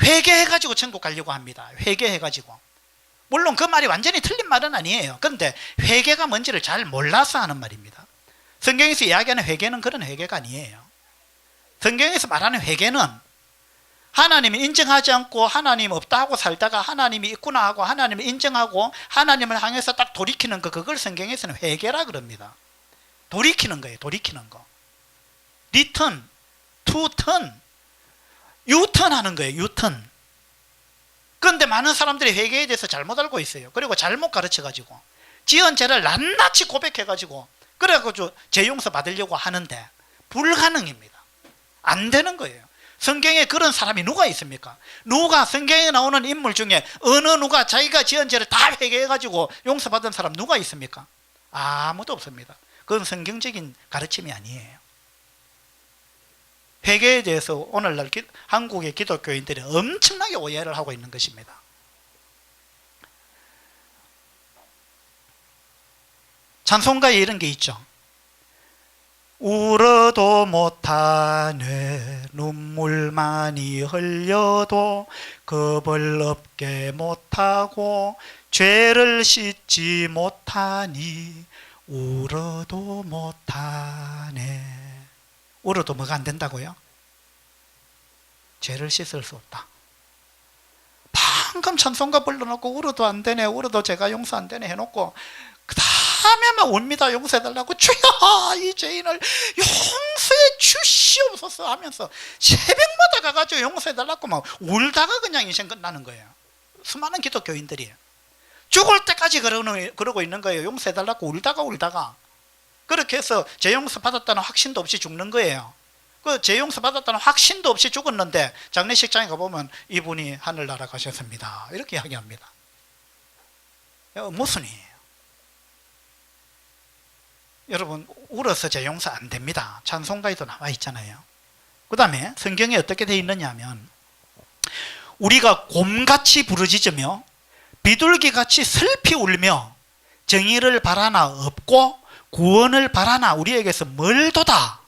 회개해가지고 천국 가려고 합니다. 회개해가지고. 물론 그 말이 완전히 틀린 말은 아니에요. 그런데 회개가 뭔지를 잘 몰라서 하는 말입니다. 성경에서 이야기하는 회개는 그런 회개가 아니에요. 성경에서 말하는 회개는 하나님이 인정하지 않고 하나님 없다 하고 살다가 하나님이 있구나 하고 하나님을 인정하고 하나님을 향해서 딱 돌이키는 거, 그걸 성경에서는 회개라 그럽니다. 돌이키는 거예요. 돌이키는 거. 리턴, 투턴, 유턴 하는 거예요. 유턴. 그런데 많은 사람들이 회개에 대해서 잘못 알고 있어요. 그리고 잘못 가르쳐가지고 지은 죄를 낱낱이 고백해가지고 그래가지고 죄 용서 받으려고 하는데 불가능입니다. 안 되는 거예요. 성경에 그런 사람이 누가 있습니까? 누가 성경에 나오는 인물 중에 어느 누가 자기가 지은 죄를 다 회개해가지고 용서받은 사람 누가 있습니까? 아무도 없습니다. 그건 성경적인 가르침이 아니에요. 회개에 대해서 오늘날 한국의 기독교인들이 엄청나게 오해를 하고 있는 것입니다. 찬송가에 이런 게 있죠. 울어도 못하네, 눈물 많이 흘려도 겁을 없게 못하고 죄를 씻지 못하니 울어도 못하네. 울어도 뭐가 안 된다고요? 죄를 씻을 수 없다. 방금 찬송가 불러놓고 울어도 안 되네, 울어도 죄가 용서 안 되네 해놓고 다 밤에 막 웁니다. 용서해달라고. 주여 이 죄인을 용서해 주시옵소서 하면서 새벽마다 가가지고 용서해달라고 막 울다가 그냥 인생 끝나는 거예요. 수많은 기독교인들이 죽을 때까지 그러고 있는 거예요. 용서해달라고 울다가 그렇게 해서 죄 용서 받았다는 확신도 없이 죽는 거예요. 그 죄 용서 받았다는 확신도 없이 죽었는데 장례식장에 가보면 이분이 하늘나라 가셨습니다 이렇게 이야기합니다. 모순이에요. 여러분 울어서 죄 용서 안 됩니다. 찬송가에도 나와 있잖아요. 그 다음에 성경에 어떻게 되어 있느냐 하면 우리가 곰같이 부르짖으며 비둘기같이 슬피 울며 정의를 바라나 없고 구원을 바라나 우리에게서 멀도다.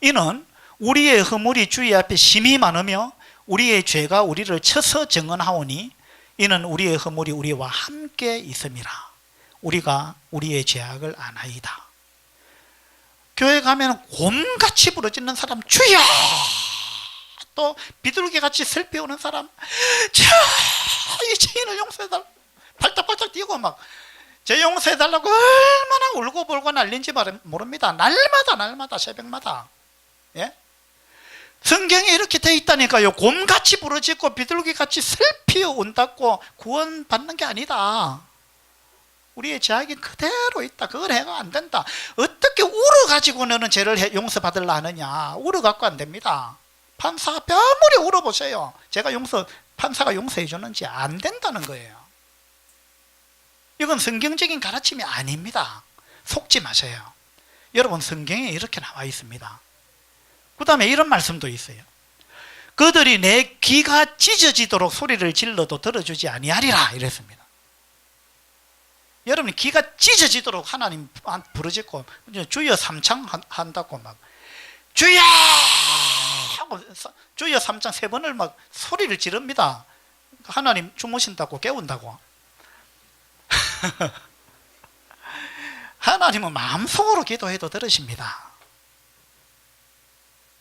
이는 우리의 허물이 주의 앞에 심히 많으며 우리의 죄가 우리를 쳐서 정언하오니 이는 우리의 허물이 우리와 함께 있음이라. 우리가 우리의 죄악을 아나이다. 교회 가면 곰같이 부르짖는 사람 주여, 또 비둘기같이 슬피 우는 사람 주여 이 죄인을 용서해달라 팔딱팔딱 뛰고 막 죄 용서해달라고 얼마나 울고불고 난린지 모릅니다. 날마다 새벽마다. 예? 성경에 이렇게 돼 있다니까요. 곰같이 부르짖고 비둘기같이 슬피 운다고 구원받는 게 아니다. 우리의 죄악이 그대로 있다. 그걸 해가 안 된다. 어떻게 울어가지고 너는 죄를 용서받으려 하느냐. 울어갖고 안 됩니다. 판사 아무리 울어보세요. 판사가 용서해 주는지 안 된다는 거예요. 이건 성경적인 가르침이 아닙니다. 속지 마세요. 여러분 성경에 이렇게 나와 있습니다. 그 다음에 이런 말씀도 있어요. 그들이 내 귀가 찢어지도록 소리를 질러도 들어주지 아니하리라 이랬습니다. 여러분 귀가 찢어지도록 하나님 부르짖고 주여 삼창 한다고 막 주여 하고 주여 삼창 3번을 막 소리를 지릅니다. 하나님 주무신다고 깨운다고. 하나님은 마음속으로 기도해도 들으십니다.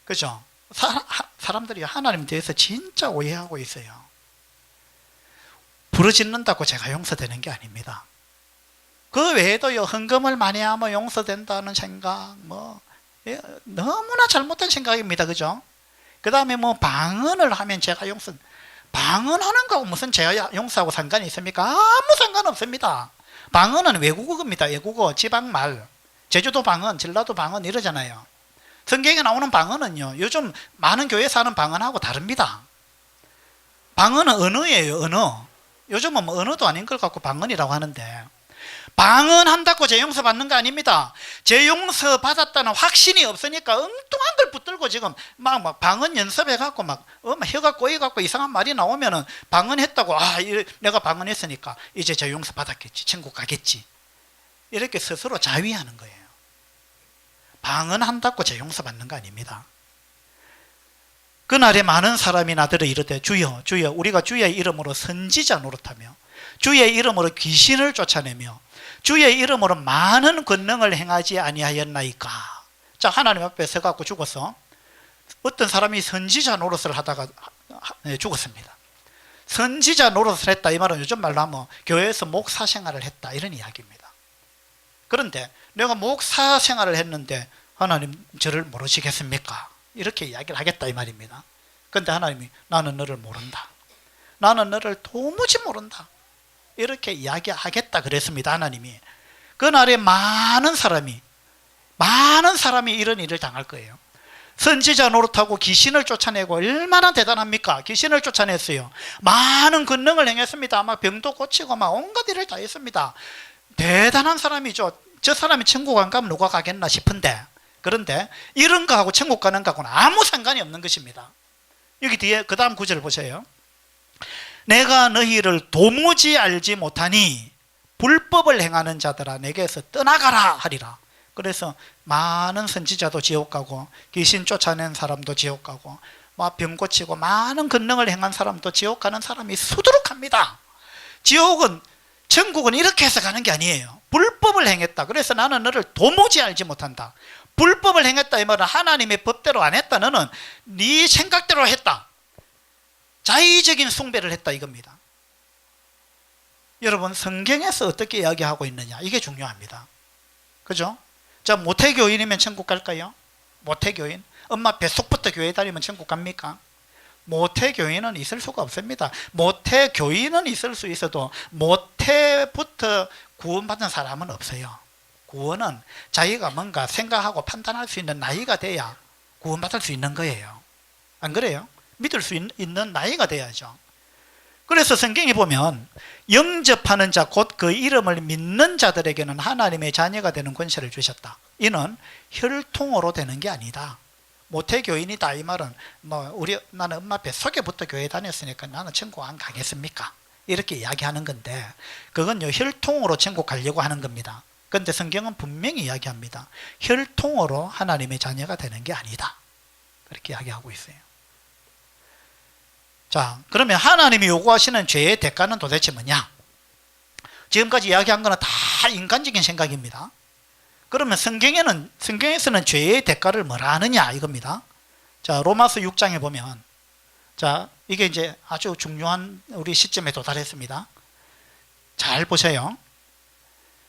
그죠? 사람들이 하나님 대해서 진짜 오해하고 있어요. 부르짖는다고 제가 용서되는 게 아닙니다. 그 외에도요, 헌금을 많이 하면 용서된다는 생각, 너무나 잘못된 생각입니다. 그죠? 그 다음에 방언을 하면 제가 방언하는 거하고 무슨 제가 용서하고 상관이 있습니까? 아무 상관 없습니다. 방언은 외국어입니다. 외국어, 지방말. 제주도 방언, 전라도 방언 이러잖아요. 성경에 나오는 방언은요, 요즘 많은 교회에서 하는 방언하고 다릅니다. 방언은 언어예요, 언어. 요즘은 언어도 아닌 걸 갖고 방언이라고 하는데, 방언한다고 죄용서 받는 거 아닙니다. 죄용서 받았다는 확신이 없으니까 엉뚱한 걸 붙들고 지금 막 방언 연습해갖고 막 혀가 꼬여갖고 이상한 말이 나오면은 방언했다고, 내가 방언했으니까 이제 죄용서 받았겠지, 천국 가겠지, 이렇게 스스로 자위하는 거예요. 방언한다고 죄용서 받는 거 아닙니다. 그날에 많은 사람이 나더러 이르되 주여 주여 우리가 주의 이름으로 선지자 노릇하며 주의 이름으로 귀신을 쫓아내며 주의 이름으로 많은 권능을 행하지 아니하였나이까. 자, 하나님 앞에 서갖고 죽어서 어떤 사람이 선지자 노릇을 하다가 죽었습니다. 선지자 노릇을 했다, 이 말은 요즘 말로 하면 교회에서 목사 생활을 했다, 이런 이야기입니다. 그런데 내가 목사 생활을 했는데 하나님 저를 모르시겠습니까? 이렇게 이야기를 하겠다, 이 말입니다. 그런데 하나님이 나는 너를 모른다, 나는 너를 도무지 모른다, 이렇게 이야기하겠다 그랬습니다. 하나님이. 그날에 많은 사람이 이런 일을 당할 거예요. 선지자 노릇하고 귀신을 쫓아내고 얼마나 대단합니까? 귀신을 쫓아냈어요. 많은 권능을 행했습니다. 막 병도 고치고 막 온갖 일을 다 했습니다. 대단한 사람이죠. 저 사람이 천국 안 가면 누가 가겠나 싶은데, 그런데 이런 거하고 천국 가는 거하고는 아무 상관이 없는 것입니다. 여기 뒤에 그 다음 구절 보세요. 내가 너희를 도무지 알지 못하니 불법을 행하는 자들아 내게서 떠나가라 하리라. 그래서 많은 선지자도 지옥 가고 귀신 쫓아낸 사람도 지옥 가고 막 병 고치고 많은 권능을 행한 사람도 지옥 가는 사람이 수두룩합니다. 천국은 이렇게 해서 가는 게 아니에요. 불법을 행했다. 그래서 나는 너를 도무지 알지 못한다. 불법을 행했다, 이 말은 하나님의 법대로 안 했다. 너는 네 생각대로 했다. 자의적인 숭배를 했다, 이겁니다. 여러분 성경에서 어떻게 이야기하고 있느냐 이게 중요합니다. 그죠? 자, 모태교인이면 천국 갈까요? 모태교인? 엄마 뱃속부터 교회 다니면 천국 갑니까? 모태교인은 있을 수가 없습니다. 모태교인은 있을 수 있어도 모태부터 구원받은 사람은 없어요. 구원은 자기가 뭔가 생각하고 판단할 수 있는 나이가 돼야 구원받을 수 있는 거예요. 안 그래요? 믿을 수 있는 나이가 돼야죠. 그래서 성경에 보면 영접하는 자 곧 그 이름을 믿는 자들에게는 하나님의 자녀가 되는 권세를 주셨다. 이는 혈통으로 되는 게 아니다. 모태교인이다 이 말은 나는 엄마 뱃속에부터 교회 다녔으니까 나는 천국 안 가겠습니까? 이렇게 이야기하는 건데 그건요 혈통으로 천국 가려고 하는 겁니다. 그런데 성경은 분명히 이야기합니다. 혈통으로 하나님의 자녀가 되는 게 아니다. 그렇게 이야기하고 있어요. 자, 그러면 하나님이 요구하시는 죄의 대가는 도대체 뭐냐? 지금까지 이야기한 거는 다 인간적인 생각입니다. 그러면 성경에서는 죄의 대가를 뭐라 하느냐 이겁니다. 자, 로마서 6장에 보면, 자, 이게 이제 아주 중요한 우리 시점에 도달했습니다. 잘 보세요.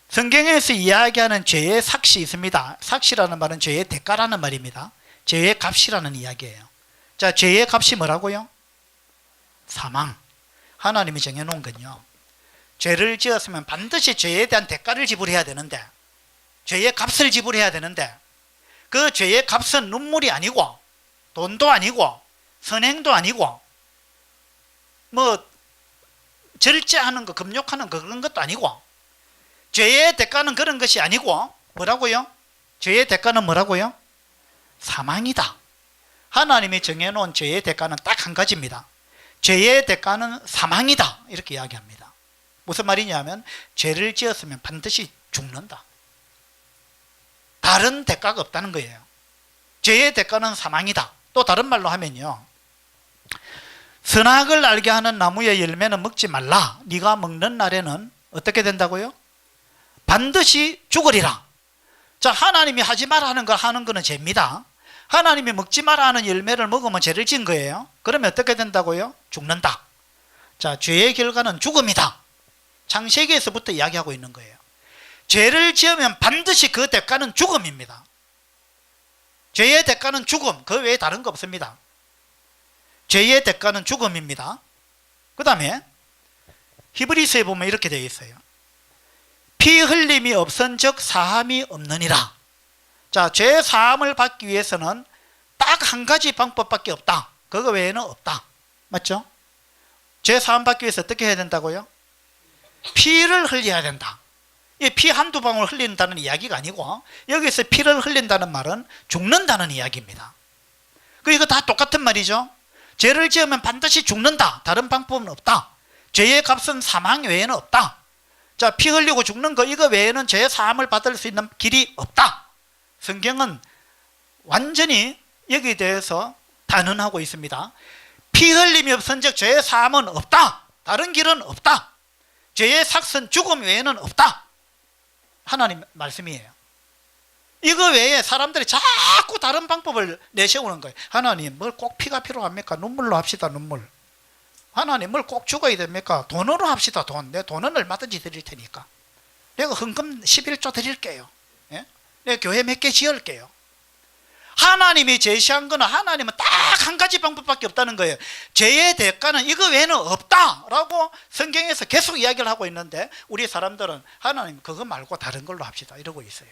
성경에서 이야기하는 죄의 삭시 있습니다. 삭시라는 말은 죄의 대가라는 말입니다. 죄의 값이라는 이야기예요. 자, 죄의 값이 뭐라고요? 사망. 하나님이 정해놓은 건요, 죄를 지었으면 반드시 죄에 대한 대가를 지불해야 되는데, 죄의 값을 지불해야 되는데, 그 죄의 값은 눈물이 아니고 돈도 아니고 선행도 아니고 절제하는 거, 금욕하는 거 그런 것도 아니고, 죄의 대가는 그런 것이 아니고 뭐라고요? 죄의 대가는 뭐라고요? 사망이다. 하나님이 정해놓은 죄의 대가는 딱 한 가지입니다. 죄의 대가는 사망이다. 이렇게 이야기합니다. 무슨 말이냐면 죄를 지었으면 반드시 죽는다. 다른 대가가 없다는 거예요. 죄의 대가는 사망이다. 또 다른 말로 하면요, 선악을 알게 하는 나무의 열매는 먹지 말라. 네가 먹는 날에는 어떻게 된다고요? 반드시 죽으리라. 자, 하나님이 하지 마라 하는 거 하는 거는 죄입니다. 하나님이 먹지 마라 하는 열매를 먹으면 죄를 지은 거예요. 그러면 어떻게 된다고요? 죽는다. 자, 죄의 결과는 죽음이다. 창세기에서부터 이야기하고 있는 거예요. 죄를 지으면 반드시 그 대가는 죽음입니다. 죄의 대가는 죽음, 그 외에 다른 거 없습니다. 죄의 대가는 죽음입니다. 그 다음에 히브리서에 보면 이렇게 되어 있어요. 피 흘림이 없은즉 사함이 없느니라. 자, 죄 사함을 받기 위해서는 딱 한 가지 방법밖에 없다. 그거 외에는 없다. 맞죠? 죄 사함 받기 위해서 어떻게 해야 된다고요? 피를 흘려야 된다. 이 피 한두 방울 흘린다는 이야기가 아니고, 여기서 피를 흘린다는 말은 죽는다는 이야기입니다. 이거 다 똑같은 말이죠. 죄를 지으면 반드시 죽는다. 다른 방법은 없다. 죄의 값은 사망 외에는 없다. 자, 피 흘리고 죽는 거 이거 외에는 죄 사함을 받을 수 있는 길이 없다. 성경은 완전히 여기에 대해서 단언하고 있습니다. 피 흘림이 없은즉 죄의 사함은 없다. 다른 길은 없다. 죄의 삭은 죽음 외에는 없다. 하나님 말씀이에요. 이거 외에 사람들이 자꾸 다른 방법을 내세우는 거예요. 하나님, 뭘 꼭 피가 필요합니까? 눈물로 합시다. 눈물. 하나님, 뭘 꼭 죽어야 됩니까? 돈으로 합시다. 돈. 내 돈은 얼마든지 드릴 테니까. 내가 헌금 11조 드릴게요. 예? 내가 교회 몇 개 지을게요. 하나님이 제시한 거는, 하나님은 딱 한 가지 방법밖에 없다는 거예요. 죄의 대가는 이거 외에는 없다라고 성경에서 계속 이야기를 하고 있는데, 우리 사람들은 하나님 그거 말고 다른 걸로 합시다 이러고 있어요.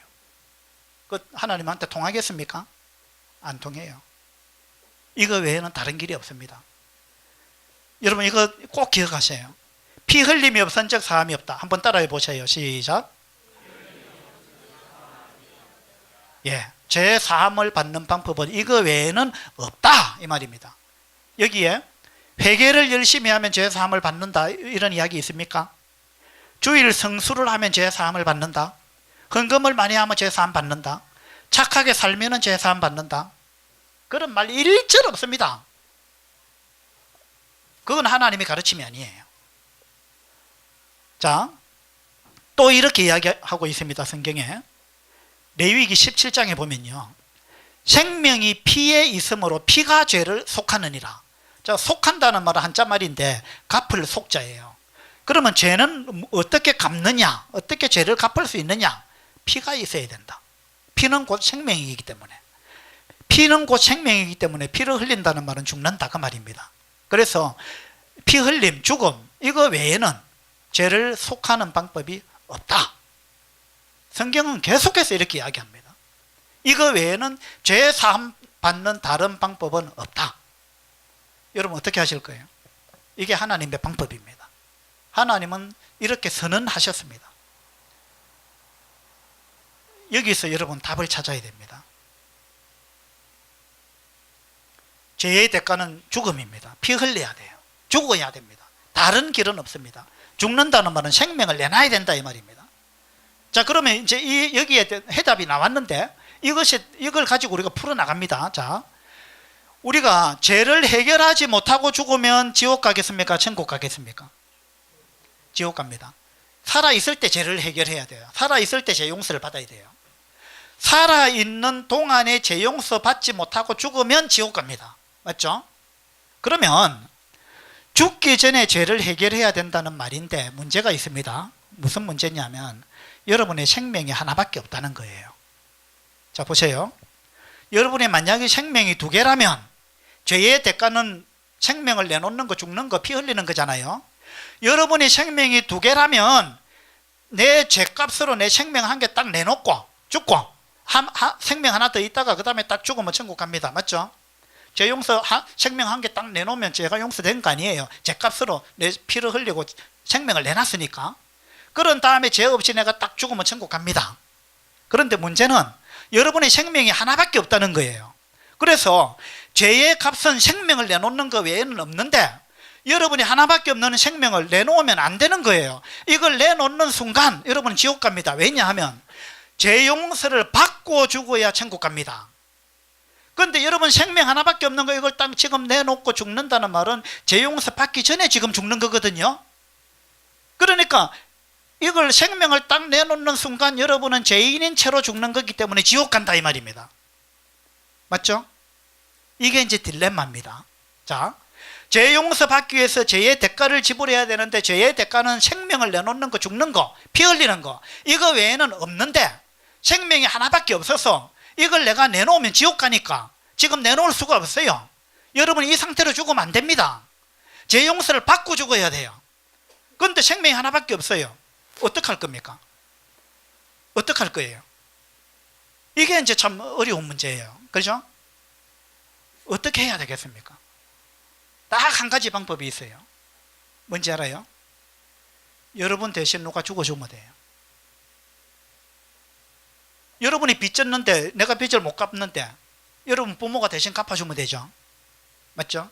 그 하나님한테 통하겠습니까? 안 통해요. 이거 외에는 다른 길이 없습니다. 여러분, 이거 꼭 기억하세요. 피 흘림이 없은즉 사함이 없다. 한번 따라해 보세요. 시작. 예, 죄 사함을 받는 방법은 이거 외에는 없다 이 말입니다. 여기에 회개를 열심히 하면 죄 사함을 받는다 이런 이야기 있습니까? 주일 성수를 하면 죄 사함을 받는다. 헌금을 많이 하면 죄 사함 받는다. 착하게 살면 죄 사함 받는다. 그런 말 일절 없습니다. 그건 하나님의 가르침이 아니에요. 자, 또 이렇게 이야기하고 있습니다. 성경에 레위기 17장에 보면요, 생명이 피에 있으므로 피가 죄를 속하느니라. 자, 속한다는 말은 한자 말인데 갚을 속자예요. 그러면 죄는 어떻게 갚느냐? 어떻게 죄를 갚을 수 있느냐? 피가 있어야 된다. 피는 곧 생명이기 때문에. 피는 곧 생명이기 때문에 피를 흘린다는 말은 죽는다 그 말입니다. 그래서 피 흘림, 죽음 이거 외에는 죄를 속하는 방법이 없다. 성경은 계속해서 이렇게 이야기합니다. 이거 외에는 죄 사함 받는 다른 방법은 없다. 여러분 어떻게 하실 거예요? 이게 하나님의 방법입니다. 하나님은 이렇게 선언하셨습니다. 여기서 여러분 답을 찾아야 됩니다. 죄의 대가는 죽음입니다. 피 흘려야 돼요. 죽어야 됩니다. 다른 길은 없습니다. 죽는다는 말은 생명을 내놔야 된다 이 말입니다. 자, 그러면 이제 여기에 해답이 나왔는데 이걸 가지고 우리가 풀어나갑니다. 자, 우리가 죄를 해결하지 못하고 죽으면 지옥 가겠습니까? 천국 가겠습니까? 지옥 갑니다. 살아있을 때 죄를 해결해야 돼요. 살아있을 때 죄 용서를 받아야 돼요. 살아있는 동안에 죄 용서 받지 못하고 죽으면 지옥 갑니다. 맞죠? 그러면 죽기 전에 죄를 해결해야 된다는 말인데 문제가 있습니다. 무슨 문제냐면 여러분의 생명이 하나밖에 없다는 거예요. 자, 보세요. 여러분의 만약에 생명이 2개라면 죄의 대가는 생명을 내놓는 거, 죽는 거, 피 흘리는 거잖아요. 여러분의 생명이 2개라면 내 죄값으로 내 생명 1개 딱 내놓고 죽고 생명 하나 더 있다가 그 다음에 딱 죽으면 천국 갑니다. 맞죠? 죄 용서 생명 1개 딱 내놓으면 죄가 용서된 거 아니에요. 죄값으로 내 피를 흘리고 생명을 내놨으니까. 그런 다음에 죄 없이 내가 딱 죽으면 천국 갑니다. 그런데 문제는 여러분의 생명이 하나밖에 없다는 거예요. 그래서 죄의 값은 생명을 내놓는 것 외에는 없는데 여러분이 하나밖에 없는 생명을 내놓으면 안 되는 거예요. 이걸 내놓는 순간 여러분은 지옥 갑니다. 왜냐하면 죄 용서를 받고 죽어야 천국 갑니다. 그런데 여러분 생명 하나밖에 없는 거 이걸 딱 지금 내놓고 죽는다는 말은 죄 용서 받기 전에 지금 죽는 거거든요. 그러니까 이걸 생명을 딱 내놓는 순간 여러분은 죄인인 채로 죽는 거기 때문에 지옥 간다 이 말입니다. 맞죠? 이게 이제 딜레마입니다. 자, 죄 용서 받기 위해서 죄의 대가를 지불해야 되는데 죄의 대가는 생명을 내놓는 거, 죽는 거, 피 흘리는 거 이거 외에는 없는데 생명이 하나밖에 없어서 이걸 내가 내놓으면 지옥 가니까 지금 내놓을 수가 없어요. 여러분 이 상태로 죽으면 안 됩니다. 죄 용서를 받고 죽어야 돼요. 그런데 생명이 하나밖에 없어요. 어떡할 겁니까? 어떡할 거예요? 이게 이제 참 어려운 문제예요. 그렇죠? 어떻게 해야 되겠습니까? 딱 한 가지 방법이 있어요. 뭔지 알아요? 여러분 대신 누가 죽어주면 돼요. 여러분이 빚 졌는데 내가 빚을 못 갚는데 여러분 부모가 대신 갚아주면 되죠. 맞죠?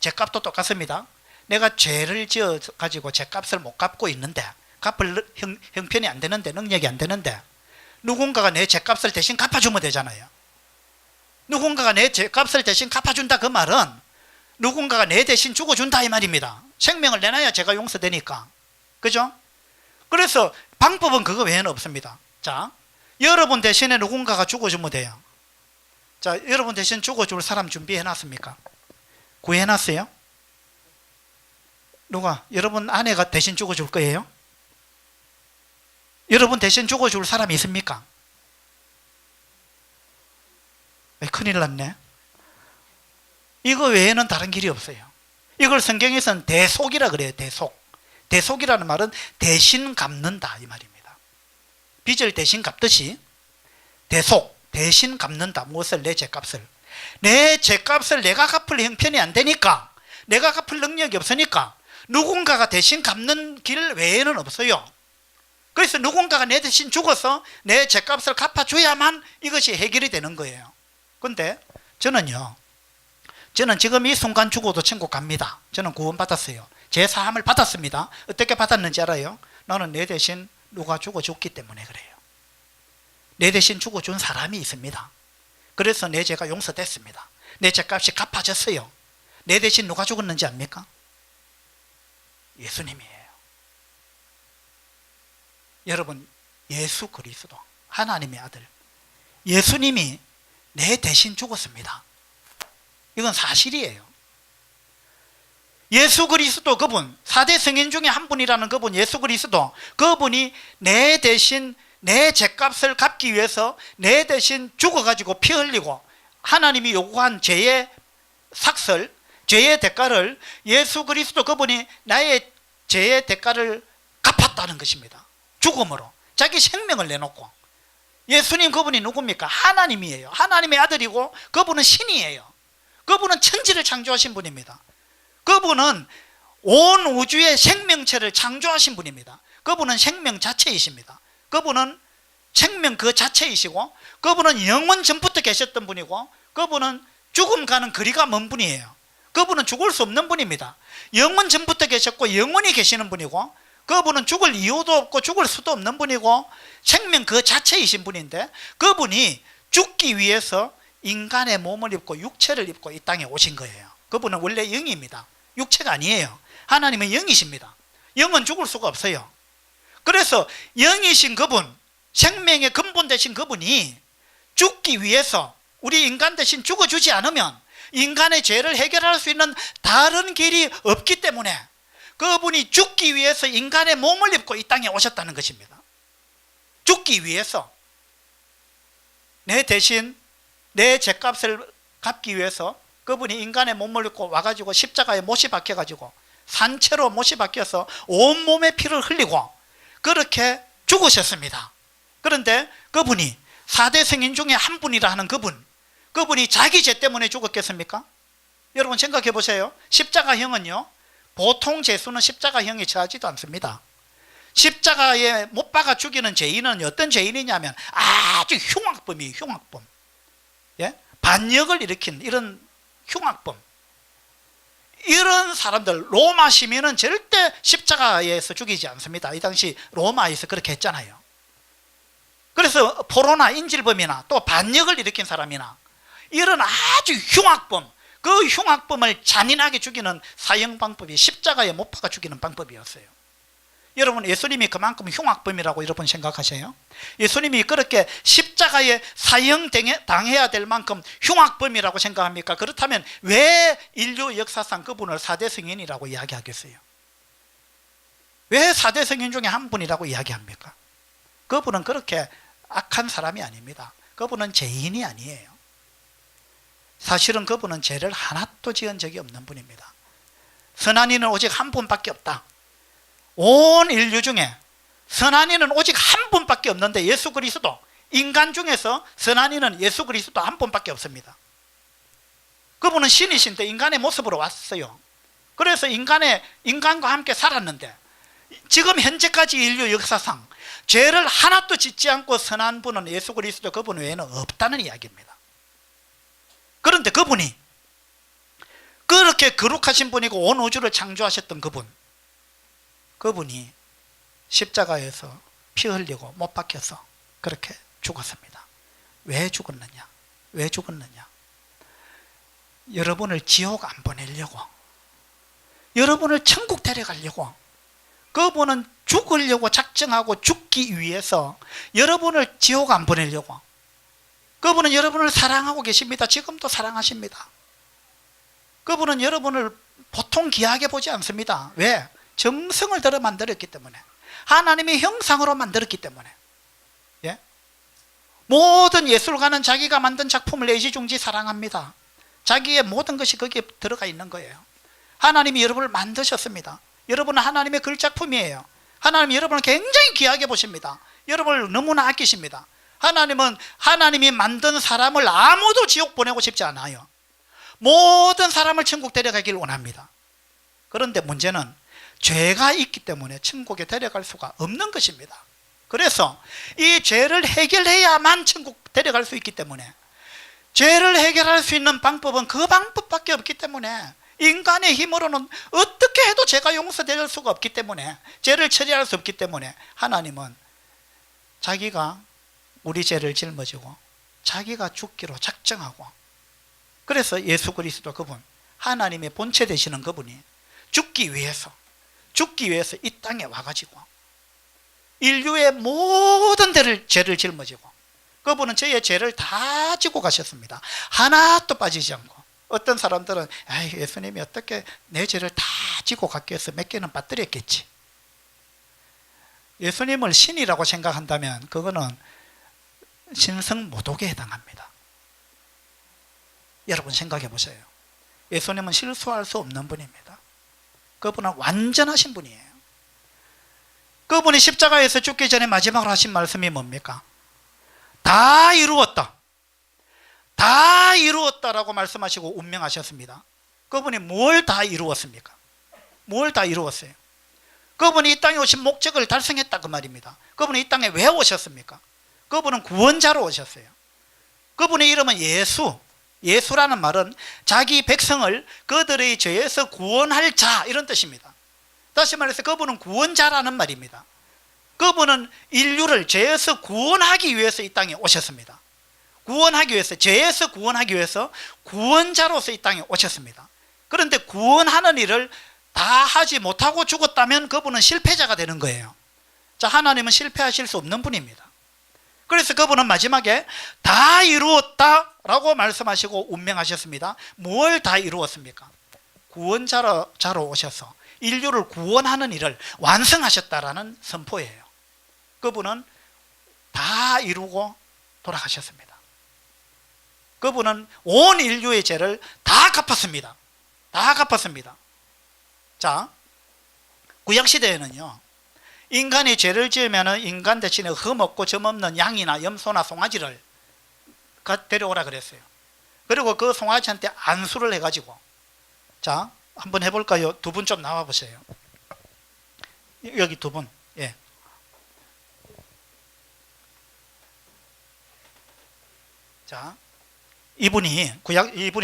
죄값도 똑같습니다. 내가 죄를 지어 가지고 죄값을 못 갚고 있는데 갚을 형편이 안 되는데 능력이 안 되는데 누군가가 내 죄값을 대신 갚아주면 되잖아요. 누군가가 내 죄값을 대신 갚아준다 그 말은 누군가가 내 대신 죽어준다 이 말입니다. 생명을 내놔야 죄가 용서되니까. 그죠? 그래서 방법은 그거 외에는 없습니다. 자, 여러분 대신에 누군가가 죽어주면 돼요. 자, 여러분 대신 죽어줄 사람 준비해놨습니까? 구해놨어요? 누가? 여러분 아내가 대신 죽어줄 거예요? 여러분 대신 죽어줄 사람이 있습니까? 큰일 났네. 이거 외에는 다른 길이 없어요. 이걸 성경에서는 대속이라 그래요. 대속. 대속이라는 말은 대신 갚는다 이 말입니다. 빚을 대신 갚듯이 대속, 대신 갚는다. 무엇을? 내 죄값을. 내 죄값을 내가 갚을 형편이 안 되니까, 내가 갚을 능력이 없으니까 누군가가 대신 갚는 길 외에는 없어요. 그래서 누군가가 내 대신 죽어서 내 죄값을 갚아줘야만 이것이 해결이 되는 거예요. 근데 저는 지금 이 순간 죽어도 천국 갑니다. 저는 구원받았어요. 제 사함을 받았습니다. 어떻게 받았는지 알아요? 나는 내 대신 누가 죽어줬기 때문에 그래요. 내 대신 죽어준 사람이 있습니다. 그래서 내 죄가 용서됐습니다. 내 죄값이 갚아졌어요. 내 대신 누가 죽었는지 압니까? 예수님이에요. 여러분, 예수 그리스도 하나님의 아들 예수님이 내 대신 죽었습니다. 이건 사실이에요. 예수 그리스도 그분, 4대 성인 중에 한 분이라는 그분 예수 그리스도, 그분이 내 대신 내 죗값을 갚기 위해서 내 대신 죽어가지고 피 흘리고 하나님이 요구한 죄의 삭설, 죄의 대가를 예수 그리스도 그분이 나의 죄의 대가를 갚았다는 것입니다. 죽음으로 자기 생명을 내놓고. 예수님 그분이 누굽니까? 하나님이에요. 하나님의 아들이고 그분은 신이에요. 그분은 천지를 창조하신 분입니다. 그분은 온 우주의 생명체를 창조하신 분입니다. 그분은 생명 자체이십니다. 그분은 생명 그 자체이시고 그분은 영원 전부터 계셨던 분이고 그분은 죽음 가는 거리가 먼 분이에요. 그분은 죽을 수 없는 분입니다. 영원 전부터 계셨고 영원히 계시는 분이고 그분은 죽을 이유도 없고 죽을 수도 없는 분이고 생명 그 자체이신 분인데 그분이 죽기 위해서 인간의 몸을 입고 육체를 입고 이 땅에 오신 거예요. 그분은 원래 영입니다. 육체가 아니에요. 하나님은 영이십니다. 영은 죽을 수가 없어요. 그래서 영이신 그분, 생명의 근본 되신 그분이 죽기 위해서 우리 인간 대신 죽어주지 않으면 인간의 죄를 해결할 수 있는 다른 길이 없기 때문에 그분이 죽기 위해서 인간의 몸을 입고 이 땅에 오셨다는 것입니다. 죽기 위해서 내 대신 내 죗값을 갚기 위해서 그분이 인간의 몸을 입고 와가지고 십자가에 못이 박혀가지고 산채로 못이 박혀서 온몸에 피를 흘리고 그렇게 죽으셨습니다. 그런데 그분이 4대 성인 중에 한 분이라 하는 그분이 자기 죄 때문에 죽었겠습니까? 여러분 생각해 보세요. 십자가형은요, 보통 죄수는 십자가형에 처하지도 않습니다. 십자가에 못 박아 죽이는 죄인은 어떤 죄인이냐면 아주 흉악범이에요. 흉악범. 예? 반역을 일으킨 이런 흉악범. 이런 사람들, 로마 시민은 절대 십자가에서 죽이지 않습니다. 이 당시 로마에서 그렇게 했잖아요. 그래서 포로나 인질범이나 또 반역을 일으킨 사람이나 이런 아주 흉악범, 그 흉악범을 잔인하게 죽이는 사형 방법이 십자가에 못 박아 죽이는 방법이었어요. 여러분, 예수님이 그만큼 흉악범이라고 여러분 생각하세요? 예수님이 그렇게 십자가에 사형 당해야 될 만큼 흉악범이라고 생각합니까? 그렇다면 왜 인류 역사상 그분을 4대 성인이라고 이야기하겠어요? 왜 4대 성인 중에 한 분이라고 이야기합니까? 그분은 그렇게 악한 사람이 아닙니다. 그분은 죄인이 아니에요. 사실은 그분은 죄를 하나도 지은 적이 없는 분입니다. 선한 이는 오직 한 분밖에 없다. 온 인류 중에 선한 이는 오직 한 분밖에 없는데 예수 그리스도, 인간 중에서 선한 이는 예수 그리스도 한 분밖에 없습니다. 그분은 신이신데 인간의 모습으로 왔어요. 그래서 인간과 함께 살았는데 지금 현재까지 인류 역사상 죄를 하나도 짓지 않고 선한 분은 예수 그리스도 그분 외에는 없다는 이야기입니다. 그런데 그분이 그렇게 거룩하신 분이고 온 우주를 창조하셨던 그분이 십자가에서 피 흘리고 못 박혀서 그렇게 죽었습니다. 왜 죽었느냐? 왜 죽었느냐? 여러분을 지옥 안 보내려고, 여러분을 천국 데려가려고, 그분은 죽으려고 작정하고 죽기 위해서 여러분을 지옥 안 보내려고. 그분은 여러분을 사랑하고 계십니다. 지금도 사랑하십니다. 그분은 여러분을 보통 귀하게 보지 않습니다. 왜? 정성을 들여 만들었기 때문에, 하나님의 형상으로 만들었기 때문에. 예? 모든 예술가는 자기가 만든 작품을 애지중지 사랑합니다. 자기의 모든 것이 거기에 들어가 있는 거예요. 하나님이 여러분을 만드셨습니다. 여러분은 하나님의 글작품이에요. 하나님이 여러분을 굉장히 귀하게 보십니다. 여러분을 너무나 아끼십니다. 하나님은 하나님이 만든 사람을 아무도 지옥 보내고 싶지 않아요. 모든 사람을 천국 데려가길 원합니다. 그런데 문제는 죄가 있기 때문에 천국에 데려갈 수가 없는 것입니다. 그래서 이 죄를 해결해야만 천국 데려갈 수 있기 때문에, 죄를 해결할 수 있는 방법은 그 방법밖에 없기 때문에, 인간의 힘으로는 어떻게 해도 죄가 용서될 수가 없기 때문에, 죄를 처리할 수 없기 때문에 하나님은 자기가 우리 죄를 짊어지고 자기가 죽기로 작정하고, 그래서 예수 그리스도 그분, 하나님의 본체 되시는 그분이 죽기 위해서 이 땅에 와가지고 인류의 모든 죄를 짊어지고, 그분은 저의 죄를 다 지고 가셨습니다. 하나도 빠지지 않고. 어떤 사람들은 예수님이 어떻게 내 죄를 다 지고 갔겠어, 몇 개는 빠뜨렸겠지. 예수님을 신이라고 생각한다면 그거는 신성모독에 해당합니다. 여러분 생각해 보세요. 예수님은 실수할 수 없는 분입니다. 그분은 완전하신 분이에요. 그분이 십자가에서 죽기 전에 마지막으로 하신 말씀이 뭡니까? 다 이루었다. 다 이루었다라고 말씀하시고 운명하셨습니다. 그분이 뭘 다 이루었습니까? 뭘 다 이루었어요? 그분이 이 땅에 오신 목적을 달성했다 그 말입니다. 그분이 이 땅에 왜 오셨습니까? 그분은 구원자로 오셨어요. 그분의 이름은 예수. 예수라는 말은 자기 백성을 그들의 죄에서 구원할 자, 이런 뜻입니다. 다시 말해서 그분은 구원자라는 말입니다. 그분은 인류를 죄에서 구원하기 위해서 이 땅에 오셨습니다. 구원하기 위해서, 죄에서 구원하기 위해서 구원자로서 이 땅에 오셨습니다. 그런데 구원하는 일을 다 하지 못하고 죽었다면 그분은 실패자가 되는 거예요. 자, 하나님은 실패하실 수 없는 분입니다. 그래서 그분은 마지막에 다 이루었다라고 말씀하시고 운명하셨습니다. 뭘 다 이루었습니까? 구원자로 오셔서 인류를 구원하는 일을 완성하셨다라는 선포예요. 그분은 다 이루고 돌아가셨습니다. 그분은 온 인류의 죄를 다 갚았습니다. 다 갚았습니다. 자, 구약시대에는요, 인간이 죄를 지으면 인간 대신에 흠없고 점없는 양이나 염소나 송아지를 데려오라 그랬어요. 그리고 그 송아지한테 안수를 해가지고, 자, 한번 해볼까요? 두 분 좀 나와 보세요. 여기 두 분. 예. 자, 이분이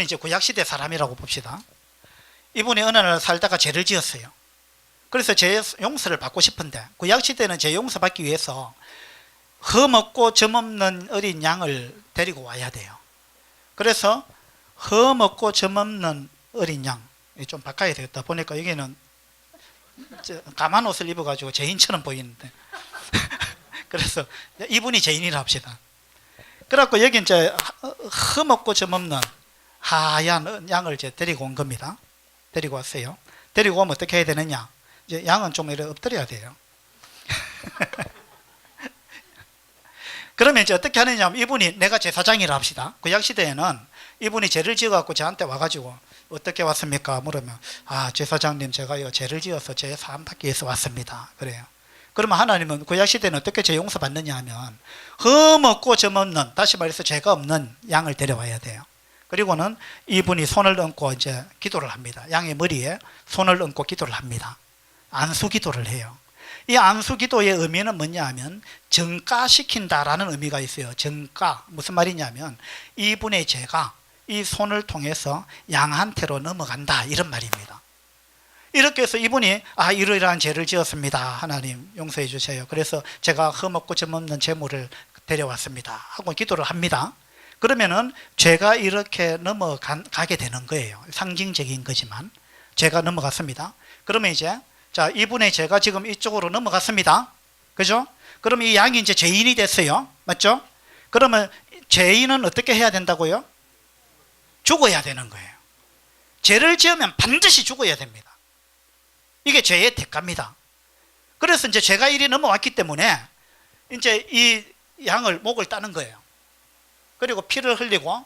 이제 구약시대 사람이라고 봅시다. 이분이 어느 날 살다가 죄를 지었어요. 그래서 죄 용서를 받고 싶은데, 구약시대는 죄 용서받기 위해서 흠없고 점없는 어린 양을 데리고 와야 돼요. 그래서 흠없고 점없는 어린 양, 좀 바꿔야 되겠다. 보니까 여기는 까만 옷을 입어가지고 죄인처럼 보이는데 그래서 이분이 죄인이라 합시다. 그래갖고 여기 이제 흠없고 점없는 하얀 양을 이제 데리고 온 겁니다. 데리고 왔어요. 데리고 오면 어떻게 해야 되느냐? 이제 양은 좀 이렇게 엎드려야 돼요. 그러면 이제 어떻게 하느냐 하면, 이분이 내가 제사장이라 합시다. 구약시대에는 이분이 죄를 지어갖고 저한테 와가지고 어떻게 왔습니까? 물으면, 제사장님, 제가 이 죄를 지어서 죄 사함 받기 위해서 왔습니다. 그래요. 그러면 하나님은 구약시대는 어떻게 죄 용서 받느냐 하면, 흠없고 점없는, 다시 말해서 죄가 없는 양을 데려와야 돼요. 그리고는 이분이 손을 얹고 이제 기도를 합니다. 양의 머리에 손을 얹고 기도를 합니다. 안수 기도를 해요. 이 안수 기도의 의미는 뭐냐 하면 정가시킨다라는 의미가 있어요. 정가, 무슨 말이냐면 이분의 죄가 이 손을 통해서 양한테로 넘어간다, 이런 말입니다. 이렇게 해서 이분이 이러이러한 죄를 지었습니다. 하나님 용서해 주세요. 그래서 제가 흠없고 점없는 제물을 데려왔습니다 하고 기도를 합니다. 그러면은 죄가 이렇게 넘어가게 되는 거예요. 상징적인 거지만 죄가 넘어갔습니다. 그러면 이제, 자, 이분의 죄가 지금 이쪽으로 넘어갔습니다. 그죠? 그럼 이 양이 이제 죄인이 됐어요. 맞죠? 그러면 죄인은 어떻게 해야 된다고요? 죽어야 되는 거예요. 죄를 지으면 반드시 죽어야 됩니다. 이게 죄의 대가입니다. 그래서 이제 죄가 이리 넘어왔기 때문에 이제 이 양을, 목을 따는 거예요. 그리고 피를 흘리고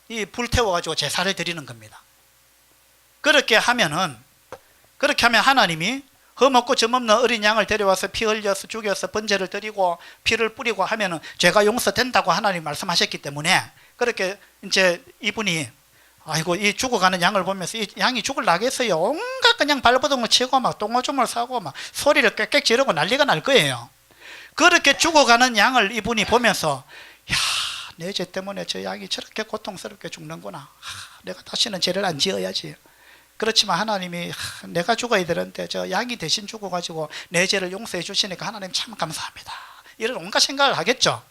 이 불 태워가지고 제사를 드리는 겁니다. 그렇게 하면 하나님이 흠없고 점없는 어린 양을 데려와서 피 흘려서 죽여서 번제를 드리고 피를 뿌리고 하면은 죄가 용서된다고 하나님 말씀하셨기 때문에, 그렇게 이제 이분이 이 죽어가는 양을 보면서 이 양이 죽을 나겠어요. 온갖 그냥 발버둥을 치고 막 똥오줌을 싸고 막 소리를 꽥꽥 지르고 난리가 날 거예요. 그렇게 죽어가는 양을 이분이 보면서, 내 죄 때문에 저 양이 저렇게 고통스럽게 죽는구나. 내가 다시는 죄를 안 지어야지. 그렇지만 하나님이 내가 죽어야 되는데 저 양이 대신 죽어가지고 내 죄를 용서해 주시니까 하나님 참 감사합니다. 이런 온갖 생각을 하겠죠.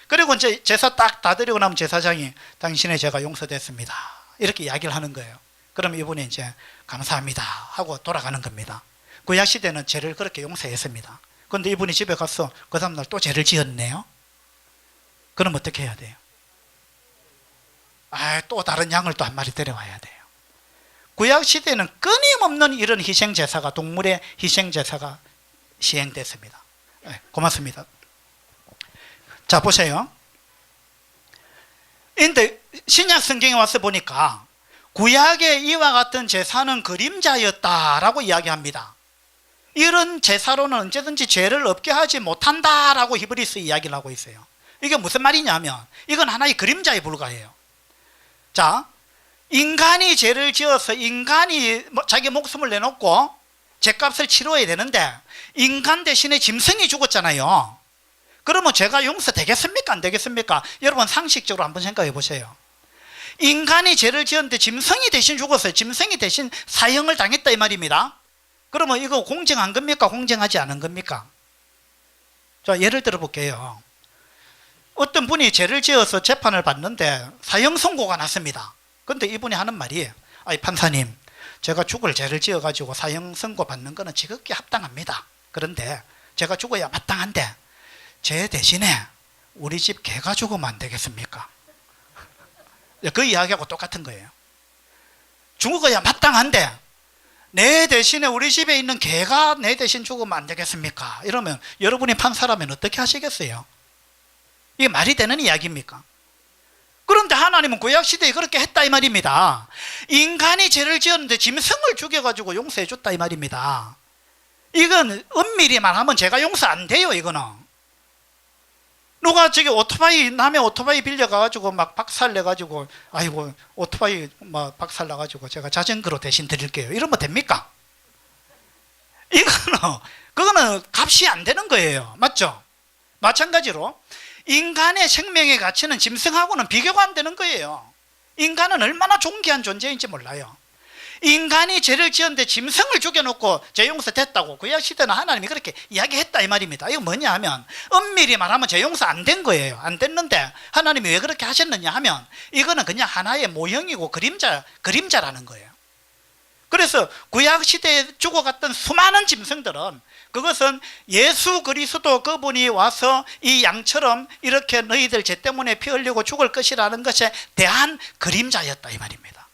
그리고 이제 제사 딱 다 드리고 나면 제사장이 당신의 죄가 용서됐습니다, 이렇게 이야기를 하는 거예요. 그럼 이분이 이제 감사합니다 하고 돌아가는 겁니다. 구약시대는 죄를 그렇게 용서했습니다. 그런데 이분이 집에 가서 그 다음날 또 죄를 지었네요. 그럼 어떻게 해야 돼요? 또 다른 양을 또 한 마리 데려와야 돼요. 구약 시대에는 끊임없는 이런 희생 제사가, 동물의 희생 제사가 시행됐습니다. 고맙습니다. 자, 보세요. 근데 신약 성경에 와서 보니까 구약의 이와 같은 제사는 그림자였다라고 이야기합니다. 이런 제사로는 언제든지 죄를 없게 하지 못한다라고 히브리서 이야기를 하고 있어요. 이게 무슨 말이냐면 이건 하나의 그림자에 불과해요. 자, 인간이 죄를 지어서 인간이 자기 목숨을 내놓고 죄값을 치러야 되는데 인간 대신에 짐승이 죽었잖아요. 그러면 죄가 용서되겠습니까? 안 되겠습니까? 여러분 상식적으로 한번 생각해 보세요. 인간이 죄를 지었는데 짐승이 대신 죽었어요. 짐승이 대신 사형을 당했다 이 말입니다. 그러면 이거 공정한 겁니까? 공정하지 않은 겁니까? 자, 예를 들어 볼게요. 어떤 분이 죄를 지어서 재판을 받는데 사형 선고가 났습니다. 그런데 이분이 하는 말이, 아이 판사님, 제가 죽을 죄를 지어가지고 사형 선고 받는 거는 지극히 합당합니다. 그런데 제가 죽어야 마땅한데 제 대신에 우리 집 개가 죽으면 안 되겠습니까? 그 이야기하고 똑같은 거예요. 죽어야 마땅한데 내 대신에 우리 집에 있는 개가 내 대신 죽으면 안 되겠습니까? 이러면 여러분이 판사라면 어떻게 하시겠어요? 이게 말이 되는 이야기입니까? 그런데 하나님은 구약시대에 그렇게 했다 이 말입니다. 인간이 죄를 지었는데 짐승을 죽여가지고 용서해 줬다 이 말입니다. 이건 엄밀히 말하면 죄가 용서 안 돼요. 이거는 누가 저기 남의 오토바이 빌려가가지고 막 박살내가지고, 아이고 오토바이 막 박살나가지고 제가 자전거로 대신 드릴게요, 이러면 됩니까? 그거는 값이 안 되는 거예요. 맞죠? 마찬가지로 인간의 생명의 가치는 짐승하고는 비교가 안 되는 거예요. 인간은 얼마나 존귀한 존재인지 몰라요. 인간이 죄를 지었는데 짐승을 죽여놓고 죄 용서됐다고 구약시대는 하나님이 그렇게 이야기했다 이 말입니다. 이거 뭐냐 하면 엄밀히 말하면 죄 용서 안 된 거예요. 안 됐는데 하나님이 왜 그렇게 하셨느냐 하면 이거는 그냥 하나의 모형이고 그림자라는 거예요. 그래서 구약시대에 죽어갔던 수많은 짐승들은 그것은 예수 그리스도 그분이 와서 이 양처럼 이렇게 너희들 죄 때문에 피 흘리고 죽을 것이라는 것에 대한 그림자였다 이 말입니다.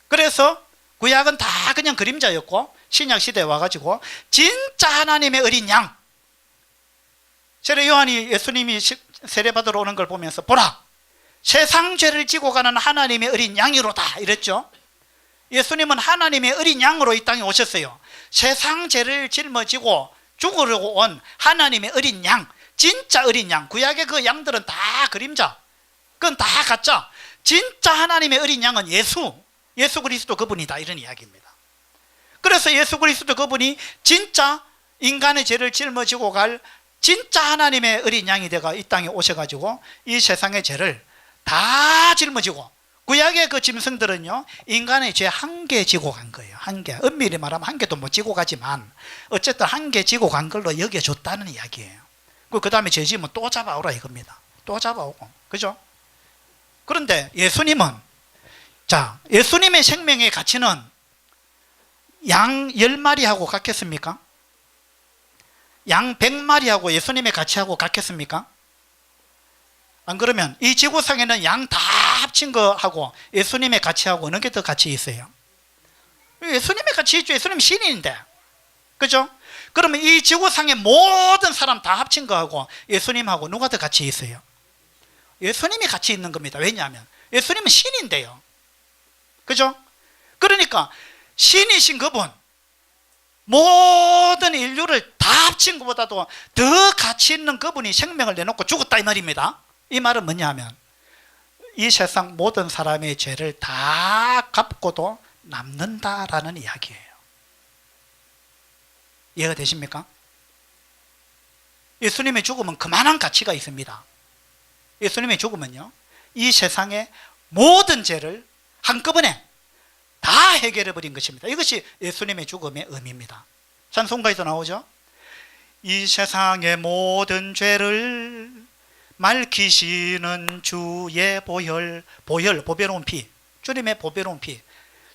그래서 구약은 다 그냥 그림자였고 신약 시대에 와가지고 진짜 하나님의 어린 양, 세례 요한이 예수님이 세례받으러 오는 걸 보면서 보라, 세상 죄를 지고 가는 하나님의 어린 양이로다 이랬죠. 예수님은 하나님의 어린 양으로 이 땅에 오셨어요. 세상 죄를 짊어지고 죽으려고 온 하나님의 어린 양, 진짜 어린 양. 구약의 그 양들은 다 그림자, 그건 다 가짜. 진짜 하나님의 어린 양은 예수 그리스도 그분이다 이런 이야기입니다. 그래서 예수 그리스도 그분이 진짜 인간의 죄를 짊어지고 갈 진짜 하나님의 어린 양이 되어 이 땅에 오셔가지고 이 세상의 죄를 다 짊어지고, 구약의 그 짐승들은요 인간의 죄 한 개 지고 간 거예요. 한 개. 엄밀히 말하면 한 개도 못 지고 가지만 어쨌든 한 개 지고 간 걸로 여겨줬다는 이야기예요. 그 다음에 죄 지으면 또 잡아오라 이겁니다. 또 잡아오고, 그죠? 그런데 예수님은, 자, 예수님의 생명의 가치는 양 10마리하고 같겠습니까? 양 100마리하고 예수님의 가치하고 같겠습니까? 안 그러면 이 지구상에는 양 다 합친 거하고 예수님의 가치하고 어느 게 더 가치 있어요? 예수님의 가치 있죠. 예수님 신인인데, 그죠? 그러면 이 지구상의 모든 사람 다 합친 거하고 예수님하고 누가 더 가치 있어요? 예수님이 가치 있는 겁니다. 왜냐하면 예수님은 신인데요, 그죠? 그러니까 신이신 그분, 모든 인류를 다 합친 것보다도 더 가치 있는 그분이 생명을 내놓고 죽었다 이 말입니다. 이 말은 뭐냐 하면 이 세상 모든 사람의 죄를 다 갚고도 남는다라는 이야기예요. 이해가 되십니까? 예수님의 죽음은 그만한 가치가 있습니다. 예수님의 죽음은요 이 세상의 모든 죄를 한꺼번에 다 해결해 버린 것입니다. 이것이 예수님의 죽음의 의미입니다. 찬송가에도 나오죠. 이 세상의 모든 죄를 맑히시는 주의 보배로운 피, 주님의 보배로운 피.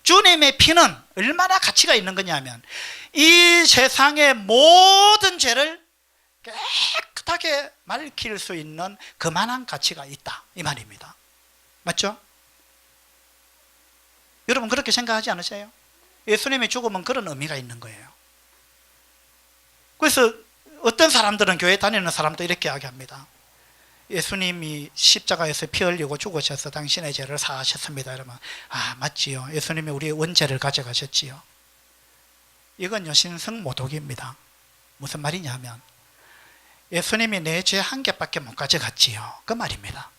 주님의 피는 얼마나 가치가 있는 거냐면 이 세상의 모든 죄를 깨끗하게 맑힐 수 있는 그만한 가치가 있다 이 말입니다. 맞죠? 여러분 그렇게 생각하지 않으세요? 예수님의 죽음은 그런 의미가 있는 거예요. 그래서 어떤 사람들은, 교회 다니는 사람도 이렇게 이야기합니다. 예수님이 십자가에서 피 흘리고 죽으셔서 당신의 죄를 사하셨습니다. 이러면 아, 맞지요. 예수님이 우리의 원죄를 가져가셨지요. 이건요, 신성모독입니다. 무슨 말이냐 하면 예수님이 내 죄 한 개밖에 못 가져갔지요, 그 말입니다.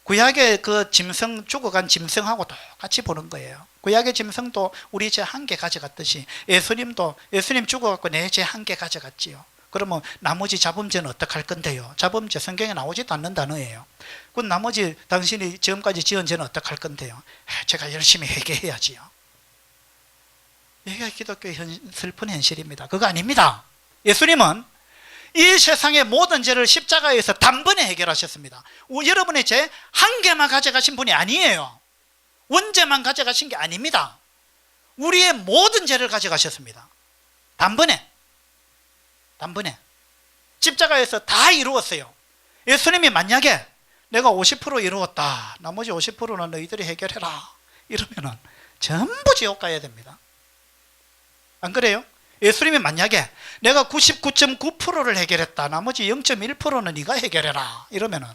구약의 그 짐승, 죽어간 짐승하고 똑같이 보는 거예요. 구약의 짐승도 우리 죄 한 개 가져갔듯이 예수님도, 예수님 죽어갖고 내 죄 한 개 가져갔지요. 그러면 나머지 잡음죄는 어떡할 건데요? 잡음죄 성경에 나오지도 않는 단어예요. 그 나머지 당신이 지금까지 지은 죄는 어떡할 건데요? 제가 열심히 회개해야지요. 이게 기독교의 슬픈 현실입니다. 그거 아닙니다. 예수님은 이 세상의 모든 죄를 십자가에서 단번에 해결하셨습니다. 여러분의 죄 한 개만 가져가신 분이 아니에요. 원죄만 가져가신 게 아닙니다. 우리의 모든 죄를 가져가셨습니다. 단번에 십자가에서 다 이루었어요. 예수님이 만약에 내가 50% 이루었다, 나머지 50%는 너희들이 해결해라 이러면은 전부 지옥 가야 됩니다. 안 그래요? 예수님이 만약에 내가 99.9%를 해결했다, 나머지 0.1%는 네가 해결해라 이러면은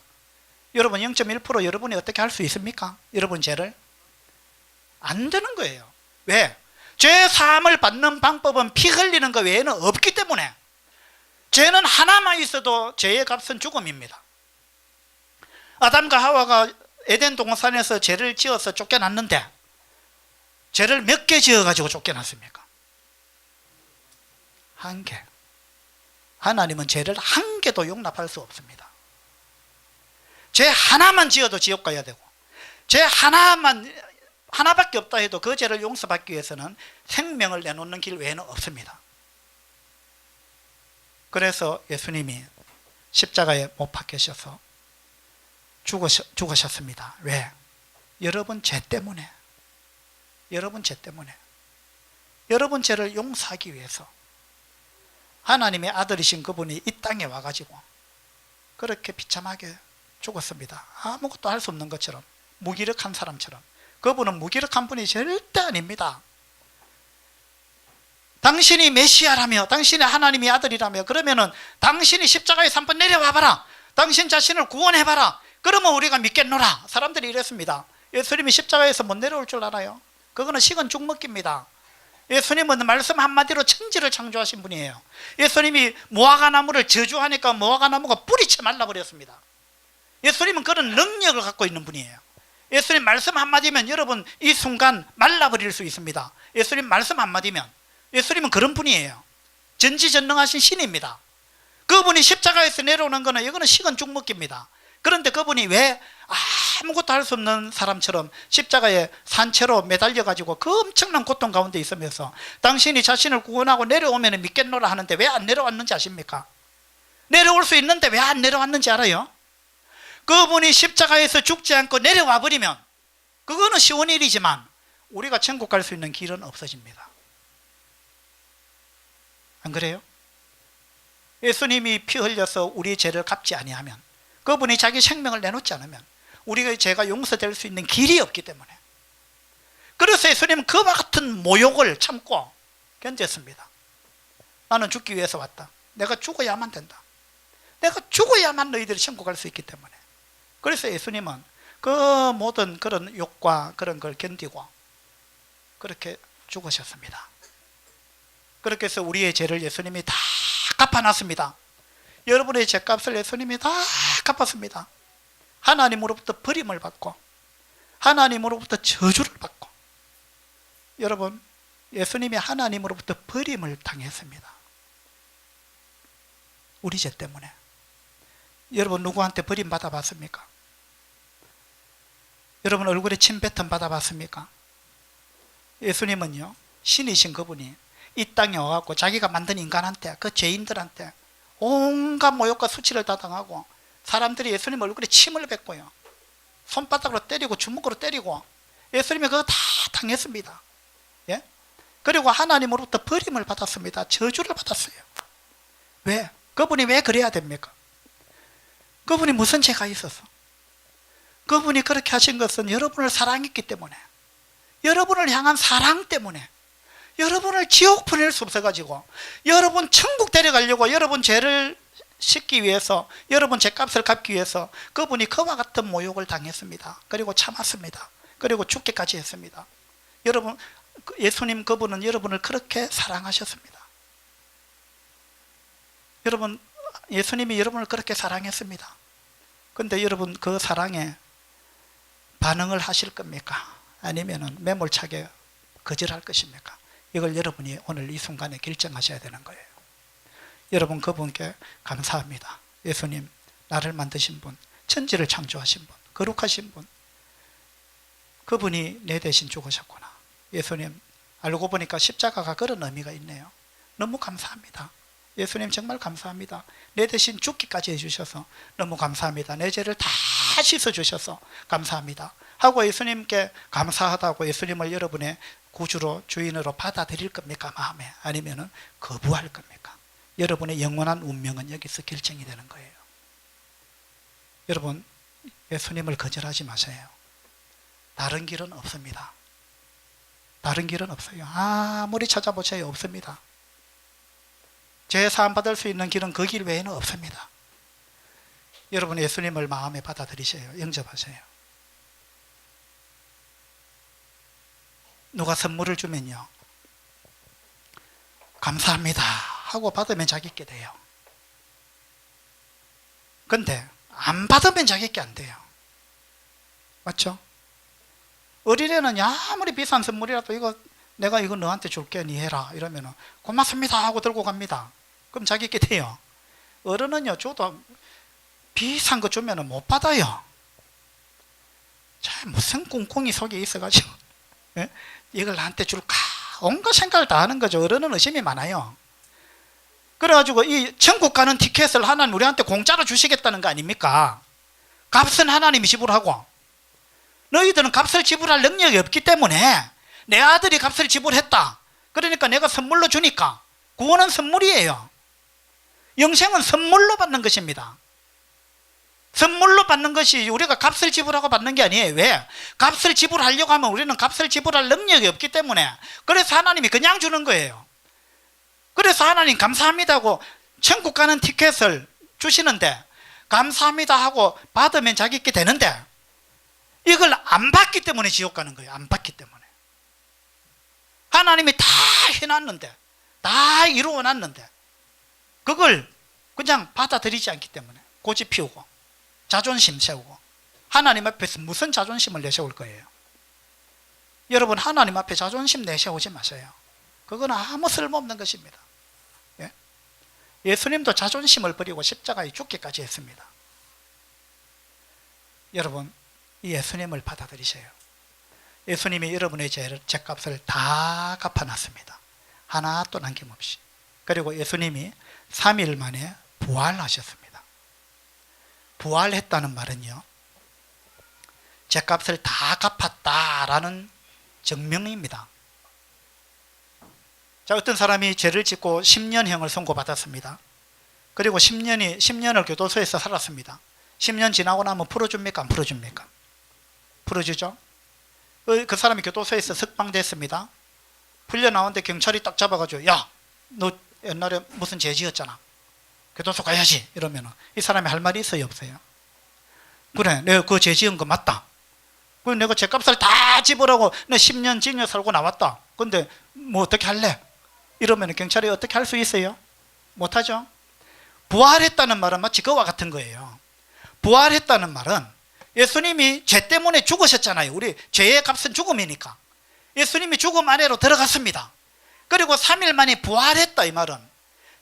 여러분 0.1% 여러분이 어떻게 할 수 있습니까? 여러분 죄를? 안 되는 거예요. 왜? 죄 사함을 받는 방법은 피 흘리는 것 외에는 없기 때문에. 죄는 하나만 있어도 죄의 값은 죽음입니다. 아담과 하와가 에덴 동산에서 죄를 지어서 쫓겨났는데 죄를 몇 개 지어가지고 쫓겨났습니까? 한 개. 하나님은 죄를 한 개도 용납할 수 없습니다. 죄 하나만 지어도 지옥 가야 되고, 죄 하나밖에 없다 해도 그 죄를 용서받기 위해서는 생명을 내놓는 길 외에는 없습니다. 그래서 예수님이 십자가에 못 박히셔서 죽으셨습니다. 왜? 여러분 죄 때문에. 여러분 죄 때문에. 여러분 죄를 용서하기 위해서 하나님의 아들이신 그분이 이 땅에 와가지고 그렇게 비참하게 죽었습니다. 아무것도 할 수 없는 것처럼, 무기력한 사람처럼. 그분은 무기력한 분이 절대 아닙니다. 당신이 메시아라며, 당신이 하나님의 아들이라며, 그러면은 당신이 십자가에서 한번 내려와봐라, 당신 자신을 구원해봐라, 그러면 우리가 믿겠노라. 사람들이 이랬습니다. 예수님이 십자가에서 못 내려올 줄 알아요? 그거는 식은 죽 먹기입니다. 예수님은 말씀 한마디로 천지를 창조하신 분이에요. 예수님이 무화과나무를 저주하니까 무화과나무가 뿌리채 말라버렸습니다. 예수님은 그런 능력을 갖고 있는 분이에요. 예수님 말씀 한마디면 여러분 이 순간 말라버릴 수 있습니다. 예수님 말씀 한마디면. 예수님은 그런 분이에요. 전지전능하신 신입니다. 그분이 십자가에서 내려오는 거는, 이거는 식은 죽 먹기입니다. 그런데 그분이 왜 아무것도 할 수 없는 사람처럼 십자가에 산채로 매달려 가지고 그 엄청난 고통 가운데 있으면서 당신이 자신을 구원하고 내려오면 믿겠노라 하는데 왜 안 내려왔는지 아십니까? 내려올 수 있는데 왜 안 내려왔는지 알아요? 그분이 십자가에서 죽지 않고 내려와 버리면 그거는 쉬운 일이지만 우리가 천국 갈 수 있는 길은 없어집니다. 안 그래요? 예수님이 피 흘려서 우리 죄를 갚지 아니하면, 그분이 자기 생명을 내놓지 않으면 우리의 죄가 용서될 수 있는 길이 없기 때문에. 그래서 예수님은 그와 같은 모욕을 참고 견뎠습니다. 나는 죽기 위해서 왔다. 내가 죽어야만 된다. 내가 죽어야만 너희들이 천국 갈 수 있기 때문에. 그래서 예수님은 그 모든 그런 욕과 그런 걸 견디고 그렇게 죽으셨습니다. 그렇게 해서 우리의 죄를 예수님이 다 갚아놨습니다. 여러분의 죄값을 예수님이 다 갚았습니다. 하나님으로부터 버림을 받고 하나님으로부터 저주를 받고. 여러분, 예수님이 하나님으로부터 버림을 당했습니다. 우리 죄 때문에. 여러분 누구한테 버림 받아봤습니까? 여러분 얼굴에 침 뱉음 받아봤습니까? 예수님은요, 신이신 그분이 이 땅에 와갖고 자기가 만든 인간한테, 그 죄인들한테 온갖 모욕과 수치를 다 당하고, 사람들이 예수님 얼굴에 침을 뱉고요, 손바닥으로 때리고 주먹으로 때리고, 예수님이 그거 다 당했습니다. 예? 그리고 하나님으로부터 버림을 받았습니다. 저주를 받았어요. 왜? 그분이 왜 그래야 됩니까? 그분이 무슨 죄가 있어서? 그분이 그렇게 하신 것은 여러분을 사랑했기 때문에, 여러분을 향한 사랑 때문에, 여러분을 지옥 보낼 수 없어가지고, 여러분 천국 데려가려고 여러분 죄를 씻기 위해서, 여러분 죄값을 갚기 위해서 그분이 그와 같은 모욕을 당했습니다. 그리고 참았습니다. 그리고 죽기까지 했습니다. 여러분, 예수님 그분은 여러분을 그렇게 사랑하셨습니다. 여러분, 예수님이 여러분을 그렇게 사랑했습니다. 근데 여러분 그 사랑에 반응을 하실 겁니까? 아니면 매몰차게 거절할 것입니까? 이걸 여러분이 오늘 이 순간에 결정하셔야 되는 거예요. 여러분 그분께 감사합니다. 예수님, 나를 만드신 분, 천지를 창조하신 분, 거룩하신 분, 그분이 내 대신 죽으셨구나. 예수님, 알고 보니까 십자가가 그런 의미가 있네요. 너무 감사합니다. 예수님 정말 감사합니다. 내 대신 죽기까지 해주셔서 너무 감사합니다. 내 죄를 다 씻어주셔서 감사합니다 하고 예수님께 감사하다고 예수님을 여러분의 구주로, 주인으로 받아들일 겁니까? 마음에. 아니면 거부할 겁니까? 여러분의 영원한 운명은 여기서 결정이 되는 거예요. 여러분, 예수님을 거절하지 마세요. 다른 길은 없습니다. 다른 길은 없어요. 아무리 찾아보세요. 없습니다. 죄 사함 받을 수 있는 길은 그 길 외에는 없습니다. 여러분 예수님을 마음에 받아들이세요. 영접하세요. 누가 선물을 주면요, 감사합니다 하고 받으면 자기 게 돼요. 근데 안 받으면 자기 게 안 돼요. 맞죠? 어린애는 아무리 비싼 선물이라도 이거 내가 이거 너한테 줄게, 니 해라 이러면 고맙습니다 하고 들고 갑니다. 그럼 자기 게 돼요. 어른은요, 줘도 비싼 거 주면 못 받아요. 자, 무슨 꿍꿍이 속에 있어가지고 예? 이걸 나한테 줄까? 온갖 생각을 다 하는 거죠. 어른은 의심이 많아요. 그래가지고 이 천국 가는 티켓을 하나님 우리한테 공짜로 주시겠다는 거 아닙니까? 값은 하나님이 지불하고, 너희들은 값을 지불할 능력이 없기 때문에 내 아들이 값을 지불했다. 그러니까 내가 선물로 주니까, 구원은 선물이에요. 영생은 선물로 받는 것입니다. 선물로 받는 것이 우리가 값을 지불하고 받는 게 아니에요. 왜? 값을 지불하려고 하면 우리는 값을 지불할 능력이 없기 때문에, 그래서 하나님이 그냥 주는 거예요. 그래서 하나님 감사합니다고 천국 가는 티켓을 주시는데, 감사합니다 하고 받으면 자기께 되는데, 이걸 안 받기 때문에 지옥 가는 거예요. 안 받기 때문에. 하나님이 다 해놨는데, 다 이루어놨는데 그걸 그냥 받아들이지 않기 때문에 고집 피우고 자존심 세우고, 하나님 앞에서 무슨 자존심을 내세울 거예요? 여러분, 하나님 앞에 자존심 내세우지 마세요. 그건 아무 쓸모없는 것입니다. 예? 예수님도 자존심을 버리고 십자가에 죽기까지 했습니다. 여러분, 이 예수님을 받아들이세요. 예수님이 여러분의 죄값을 다 갚아놨습니다. 하나도 남김없이. 그리고 예수님이 3일 만에 부활하셨습니다. 부활했다는 말은요, 죄값을 다 갚았다라는 증명입니다. 자, 어떤 사람이 죄를 짓고 10년형을 선고받았습니다. 그리고 10년을 교도소에서 살았습니다. 10년 지나고 나면 풀어줍니까? 안 풀어줍니까? 풀어주죠. 그 사람이 교도소에서 석방됐습니다. 풀려 나오는데 경찰이 딱 잡아가지고, 야, 너 옛날에 무슨 죄 지었잖아, 교도소 가야지 이러면 이 사람이 할 말이 있어요, 없어요? 그래, 내가 그 죄 지은 거 맞다. 그래, 내가 죄값을 다 지불하고 내 10년 징역 살고 나왔다. 근데 뭐 어떻게 할래? 이러면 경찰이 어떻게 할 수 있어요? 못하죠. 부활했다는 말은 마치 그와 같은 거예요. 부활했다는 말은 예수님이 죄 때문에 죽으셨잖아요. 우리 죄의 값은 죽음이니까 예수님이 죽음 안으로 들어갔습니다. 그리고 3일 만에 부활했다, 이 말은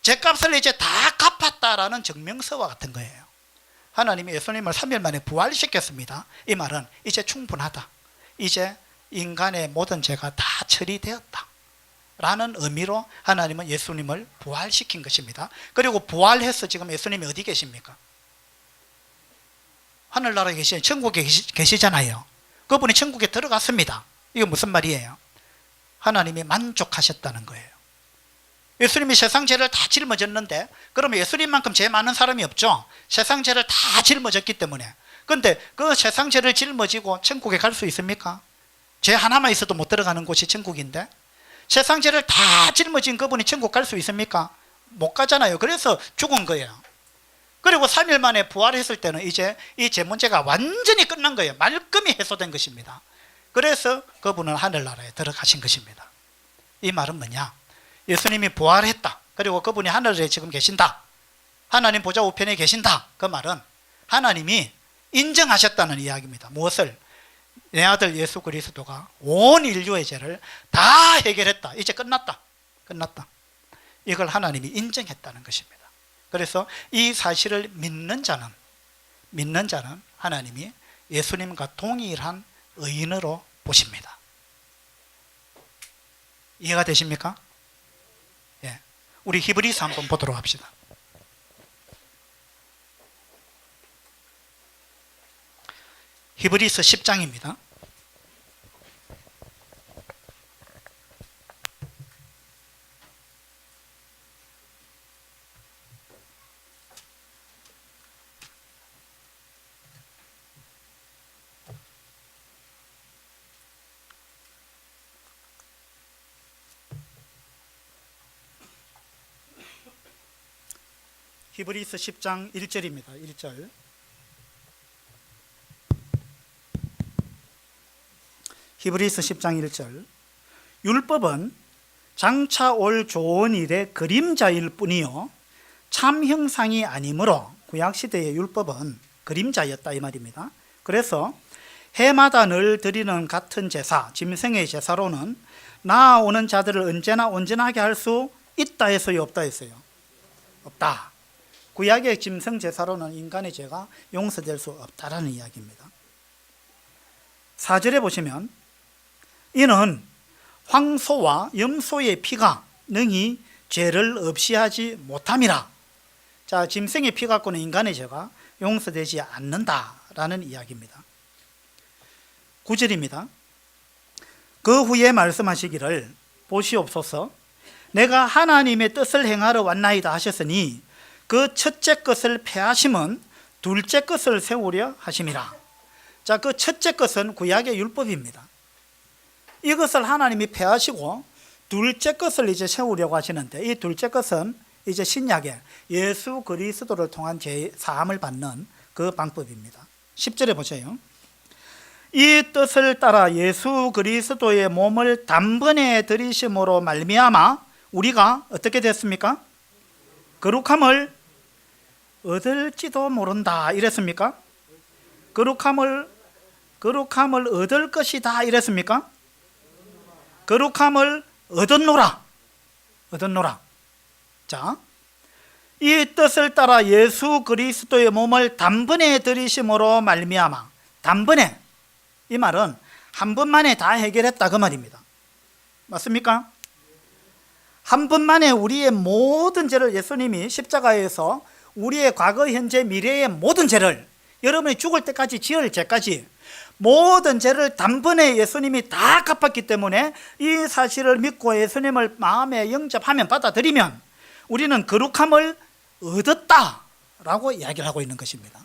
죄값을 이제 다 갚았다라는 증명서와 같은 거예요. 하나님이 예수님을 3일 만에 부활시켰습니다. 이 말은 이제 충분하다, 이제 인간의 모든 죄가 다 처리되었다 라는 의미로 하나님은 예수님을 부활시킨 것입니다. 그리고 부활해서 지금 예수님이 어디 계십니까? 하늘나라에 계시잖아요. 천국에 계시잖아요. 그분이 천국에 들어갔습니다. 이게 무슨 말이에요? 하나님이 만족하셨다는 거예요. 예수님이 세상 죄를 다 짊어졌는데, 그러면 예수님만큼 죄 많은 사람이 없죠. 세상 죄를 다 짊어졌기 때문에 근데 그 세상 죄를 짊어지고 천국에 갈 수 있습니까? 죄 하나만 있어도 못 들어가는 곳이 천국인데 세상 죄를 다 짊어진 그분이 천국 갈 수 있습니까? 못 가잖아요. 그래서 죽은 거예요. 그리고 3일 만에 부활했을 때는 이제 이 죄 문제가 완전히 끝난 거예요. 말끔히 해소된 것입니다. 그래서 그분은 하늘나라에 들어가신 것입니다. 이 말은 뭐냐? 예수님이 부활했다. 그리고 그분이 하늘에 지금 계신다. 하나님 보좌 우편에 계신다. 그 말은 하나님이 인정하셨다는 이야기입니다. 무엇을? 내 아들 예수 그리스도가 온 인류의 죄를 다 해결했다. 이제 끝났다. 끝났다. 이걸 하나님이 인정했다는 것입니다. 그래서 이 사실을 믿는 자는 하나님이 예수님과 동일한 의인으로 보십니다. 이해가 되십니까? 예. 우리 히브리서 한번 보도록 합시다. 히브리서 10장입니다. 히브리서 10장 1절입니다. 1절. 히브리서 10장 1절. 율법은 장차 올 좋은 일의 그림자일 뿐이요 참 형상이 아니므로 구약시대의 율법은 그림자였다 이 말입니다. 그래서 해마다 늘 드리는 같은 제사, 짐승의 제사로는 나아오는 자들을 언제나 온전하게 할 수 있다 했어요, 없다 했어요? 없다. 구약의 짐승 제사로는 인간의 죄가 용서될 수 없다라는 이야기입니다. 4절에 보시면 이는 황소와 염소의 피가 능히 죄를 없이 하지 못함이라. 자, 짐승의 피 갖고는 인간의 죄가 용서되지 않는다라는 이야기입니다. 9절입니다. 그 후에 말씀하시기를 보시옵소서 내가 하나님의 뜻을 행하러 왔나이다 하셨으니 그 첫째 것을 폐하심은 둘째 것을 세우려 하심이라. 자, 그 첫째 것은 구약의 율법입니다. 이것을 하나님이 폐하시고 둘째 것을 이제 세우려고 하시는데 이 둘째 것은 이제 신약에 예수 그리스도를 통한 죄 사함을 받는 그 방법입니다. 10절에 보세요. 이 뜻을 따라 예수 그리스도의 몸을 단번에 들이심으로 말미암아 우리가 어떻게 됐습니까? 거룩함을 얻을지도 모른다 이랬습니까? 거룩함을 얻을 것이다 이랬습니까? 거룩함을 얻었노라. 자, 이 뜻을 따라 예수 그리스도의 몸을 단번에 들이심으로 말미암아. 단번에, 이 말은 한 번만에 다 해결했다 그 말입니다. 맞습니까? 한 번만에 우리의 모든 죄를 예수님이 십자가에서 우리의 과거, 현재, 미래의 모든 죄를, 여러분이 죽을 때까지 지을 죄까지 모든 죄를 단번에 예수님이 다 갚았기 때문에 이 사실을 믿고 예수님을 마음에 영접하면, 받아들이면 우리는 거룩함을 얻었다라고 이야기를 하고 있는 것입니다.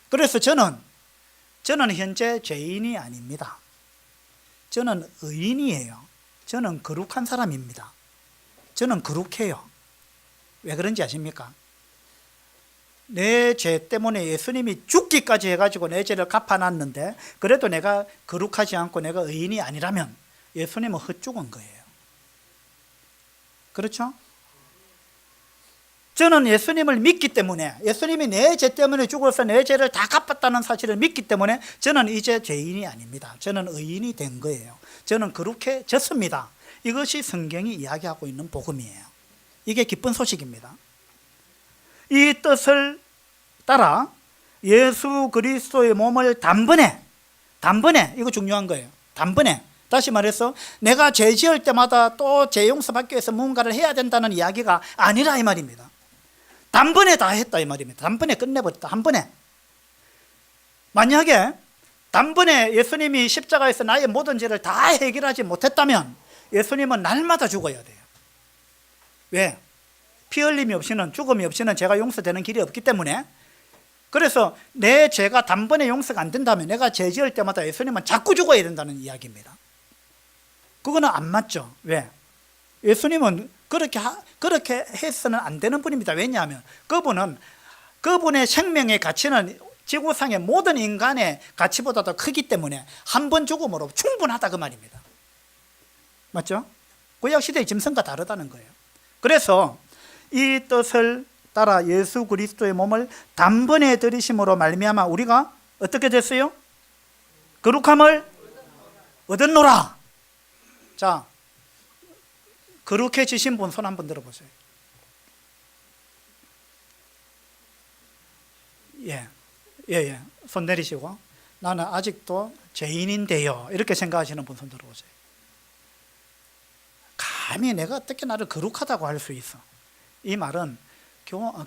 그래서 저는 현재 죄인이 아닙니다. 저는 의인이에요. 저는 거룩한 사람입니다. 저는 거룩해요. 왜 그런지 아십니까? 내 죄 때문에 예수님이 죽기까지 해가지고 내 죄를 갚아놨는데 그래도 내가 거룩하지 않고 내가 의인이 아니라면 예수님은 헛죽은 거예요. 그렇죠? 저는 예수님을 믿기 때문에, 예수님이 내 죄 때문에 죽어서 내 죄를 다 갚았다는 사실을 믿기 때문에 저는 이제 죄인이 아닙니다. 저는 의인이 된 거예요. 저는 거룩해졌습니다. 이것이 성경이 이야기하고 있는 복음이에요. 이게 기쁜 소식입니다. 이 뜻을 따라 예수 그리스도의 몸을 단번에, 이거 중요한 거예요. 단번에. 다시 말해서 내가 죄 지을 때마다 또 죄 용서받기 위해서 무언가를 해야 된다는 이야기가 아니라 이 말입니다. 단번에 다 했다 이 말입니다. 단번에 끝내버렸다. 한 번에. 만약에 단번에 예수님이 십자가에서 나의 모든 죄를 다 해결하지 못했다면 예수님은 날마다 죽어야 돼요. 왜? 피 흘림이 없이는, 죽음이 없이는 죄가 용서되는 길이 없기 때문에 그래서 내 죄가 단번에 용서가 안 된다면 내가 죄 지을 때마다 예수님은 자꾸 죽어야 된다는 이야기입니다. 그거는 안 맞죠. 왜? 예수님은 그렇게 해서는 안 되는 분입니다. 왜냐하면 그분의 생명의 가치는 지구상의 모든 인간의 가치보다도 크기 때문에 한 번 죽음으로 충분하다 그 말입니다. 맞죠? 구약시대의 짐승과 다르다는 거예요. 그래서 이 뜻을 따라 예수 그리스도의 몸을 단번에 들이심으로 말미암아 우리가 어떻게 됐어요? 거룩함을 얻었노라. 자, 거룩해지신 분 손 한번 들어보세요. 예. 손 내리시고, 나는 아직도 죄인인데요, 이렇게 생각하시는 분 손 들어보세요. 감히 내가 어떻게 나를 거룩하다고 할 수 있어? 이 말은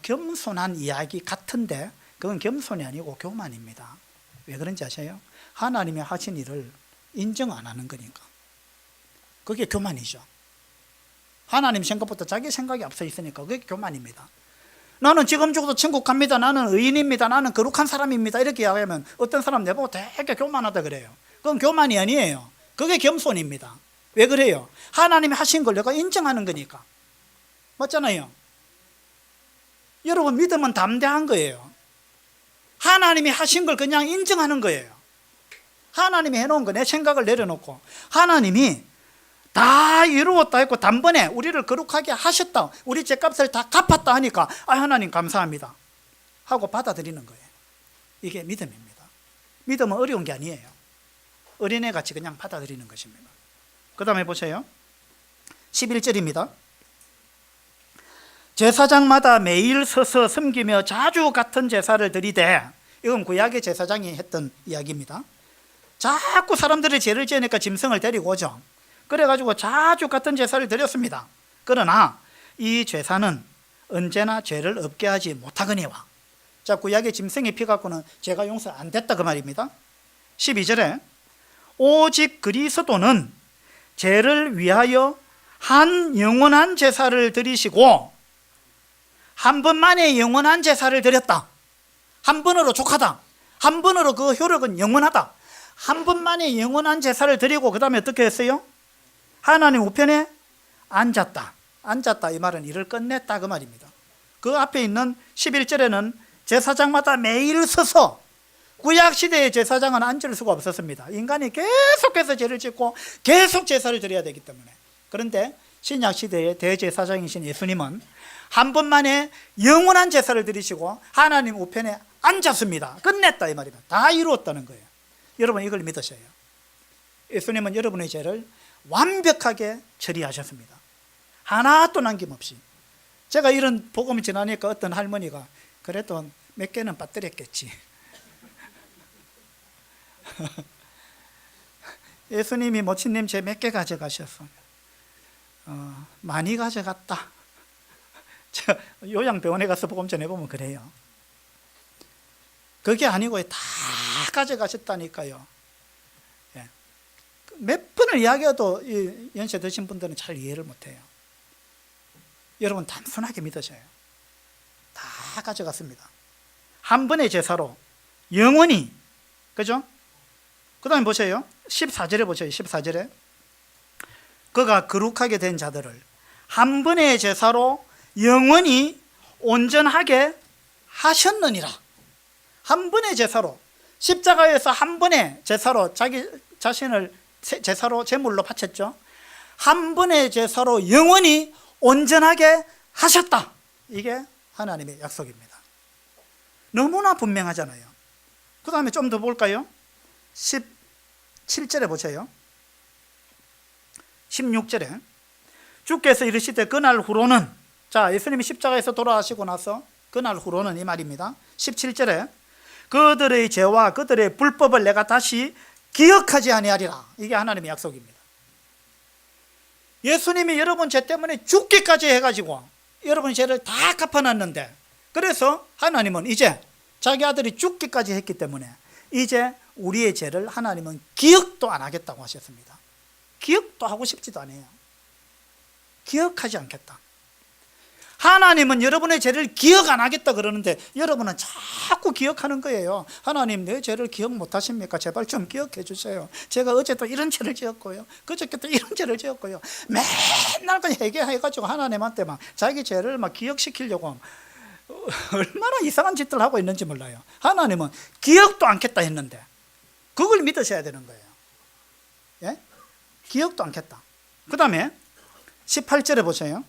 겸손한 이야기 같은데 그건 겸손이 아니고 교만입니다. 왜 그런지 아세요? 하나님이 하신 일을 인정 안 하는 거니까. 그게 교만이죠. 하나님 생각보다 자기 생각이 앞서 있으니까 그게 교만입니다. 나는 지금 죽어도 천국 갑니다. 나는 의인입니다. 나는 거룩한 사람입니다. 이렇게 이야기하면 어떤 사람 내보고 되게 교만하다 그래요. 그건 교만이 아니에요. 그게 겸손입니다. 왜 그래요? 하나님이 하신 걸 내가 인정하는 거니까. 맞잖아요. 여러분, 믿음은 담대한 거예요. 하나님이 하신 걸 그냥 인정하는 거예요. 하나님이 해놓은 거 내 생각을 내려놓고 하나님이 다 이루었다 했고 단번에 우리를 거룩하게 하셨다, 우리 죄값을 다 갚았다 하니까 하나님 감사합니다 하고 받아들이는 거예요. 이게 믿음입니다. 믿음은 어려운 게 아니에요. 어린애같이 그냥 받아들이는 것입니다. 그 다음에 보세요. 11절입니다. 제사장마다 매일 서서 섬기며 자주 같은 제사를 드리되, 이건 구약의 제사장이 했던 이야기입니다. 자꾸 사람들이 죄를 지으니까 짐승을 데리고 오죠. 그래가지고 자주 같은 제사를 드렸습니다. 그러나 이 제사는 언제나 죄를 없게 하지 못하거니와. 자, 구약의 짐승의 피 갖고는 죄가 용서 안 됐다 그 말입니다. 12절에 오직 그리스도는 죄를 위하여 한 영원한 제사를 드리시고, 한 번만에 영원한 제사를 드렸다. 한 번으로 족하다. 한 번으로 그 효력은 영원하다. 한 번만에 영원한 제사를 드리고 그 다음에 어떻게 했어요? 하나님 우편에 앉았다. 앉았다 이 말은 일을 끝냈다 그 말입니다. 그 앞에 있는 11절에는 제사장마다 매일 서서, 구약시대의 제사장은 앉을 수가 없었습니다. 인간이 계속해서 죄를 짓고 계속 제사를 드려야 되기 때문에. 그런데 신약시대의 대제사장이신 예수님은 한 번만에 영원한 제사를 드리시고 하나님 우편에 앉았습니다. 끝냈다 이 말입니다. 다 이루었다는 거예요. 여러분, 이걸 믿으셔요. 예수님은 여러분의 죄를 완벽하게 처리하셨습니다. 하나도 남김없이. 제가 이런 복음을 전하니까 어떤 할머니가 그래도 몇 개는 빠뜨렸겠지. 예수님이 모친님 죄 몇 개 가져가셨어? 많이 가져갔다. 요양병원에 가서 복음 전해보면 그래요. 그게 아니고 다 가져가셨다니까요. 몇 번을 이야기해도 연세 드신 분들은 잘 이해를 못해요. 여러분, 단순하게 믿으셔요. 다 가져갔습니다. 한 번의 제사로 영원히. 그죠? 그 다음에 보세요. 14절에 보세요. 14절에 그가 거룩하게 된 자들을 한 번의 제사로 영원히 온전하게 하셨느니라. 한 번의 제사로, 십자가에서 한 번의 제사로 자기 자신을 제사로 제물로 바쳤죠. 한 번의 제사로 영원히 온전하게 하셨다. 이게 하나님의 약속입니다. 너무나 분명하잖아요. 그 다음에 좀 더 볼까요? 17절에 보세요. 16절에 주께서 이르시되 그날 후로는, 자, 예수님이 십자가에서 돌아가시고 나서 그날 후로는 이 말입니다. 17절에 그들의 죄와 그들의 불법을 내가 다시 기억하지 아니하리라. 이게 하나님의 약속입니다. 예수님이 여러분 죄 때문에 죽기까지 해가지고 여러분 죄를 다 갚아놨는데, 그래서 하나님은 이제 자기 아들이 죽기까지 했기 때문에 이제 우리의 죄를 하나님은 기억도 안 하겠다고 하셨습니다. 기억도 하고 싶지도 않아요. 기억하지 않겠다. 하나님은 여러분의 죄를 기억 안 하겠다 그러는데 여러분은 자꾸 기억하는 거예요. 하나님, 내 죄를 기억 못 하십니까? 제발 좀 기억해 주세요. 제가 어제 또 이런 죄를 지었고요, 그저께 또 이런 죄를 지었고요. 맨날 그냥 회개해가지고 하나님한테 막 자기 죄를 막 기억시키려고 얼마나 이상한 짓들 하고 있는지 몰라요. 하나님은 기억도 않겠다 했는데 그걸 믿으셔야 되는 거예요. 예? 기억도 않겠다. 그 다음에 18절에 보세요.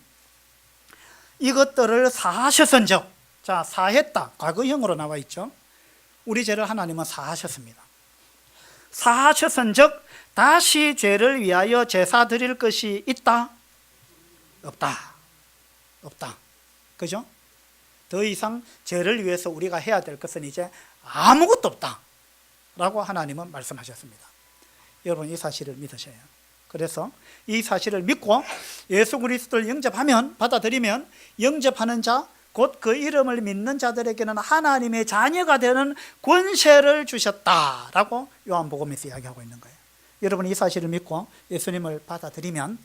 이것들을 사하셨은즉, 자, 사했다, 과거형으로 나와 있죠. 우리 죄를 하나님은 사하셨습니다. 사하셨은즉 다시 죄를 위하여 제사 드릴 것이 있다? 없다. 없다. 그죠? 더 이상 죄를 위해서 우리가 해야 될 것은 이제 아무것도 없다 라고 하나님은 말씀하셨습니다. 여러분, 이 사실을 믿으셔야 해요. 그래서 이 사실을 믿고 예수 그리스도를 영접하면, 받아들이면, 영접하는 자, 곧 그 이름을 믿는 자들에게는 하나님의 자녀가 되는 권세를 주셨다라고 요한복음에서 이야기하고 있는 거예요. 여러분이 이 사실을 믿고 예수님을 받아들이면,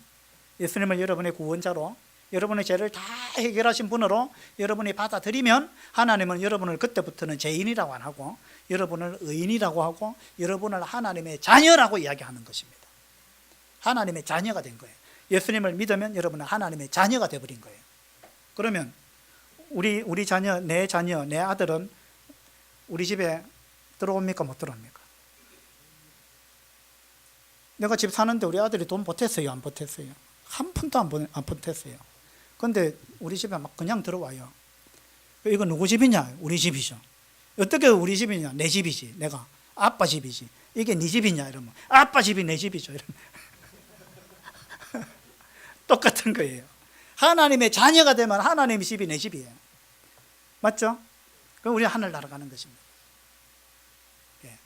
예수님을 여러분의 구원자로, 여러분의 죄를 다 해결하신 분으로 여러분이 받아들이면 하나님은 여러분을 그때부터는 죄인이라고 안 하고 여러분을 의인이라고 하고 여러분을 하나님의 자녀라고 이야기하는 것입니다. 하나님의 자녀가 된 거예요. 예수님을 믿으면 여러분은 하나님의 자녀가 되어버린 거예요. 그러면 우리 자녀, 내 아들은 우리 집에 들어옵니까? 못 들어옵니까? 내가 집 사는데 우리 아들이 돈 보탰어요? 안 보탰어요? 한 푼도 안 보탰어요. 근데 우리 집에 막 그냥 들어와요. 이거 누구 집이냐? 우리 집이죠. 어떻게 우리 집이냐? 내 집이지. 내가 아빠 집이지. 이게 네 집이냐? 이러면 아빠 집이 내 집이죠. 이러면 똑같은 거예요. 하나님의 자녀가 되면 하나님의 집이 내 집이에요. 맞죠? 그럼 우리 하늘 날아가는 것입니다. 예.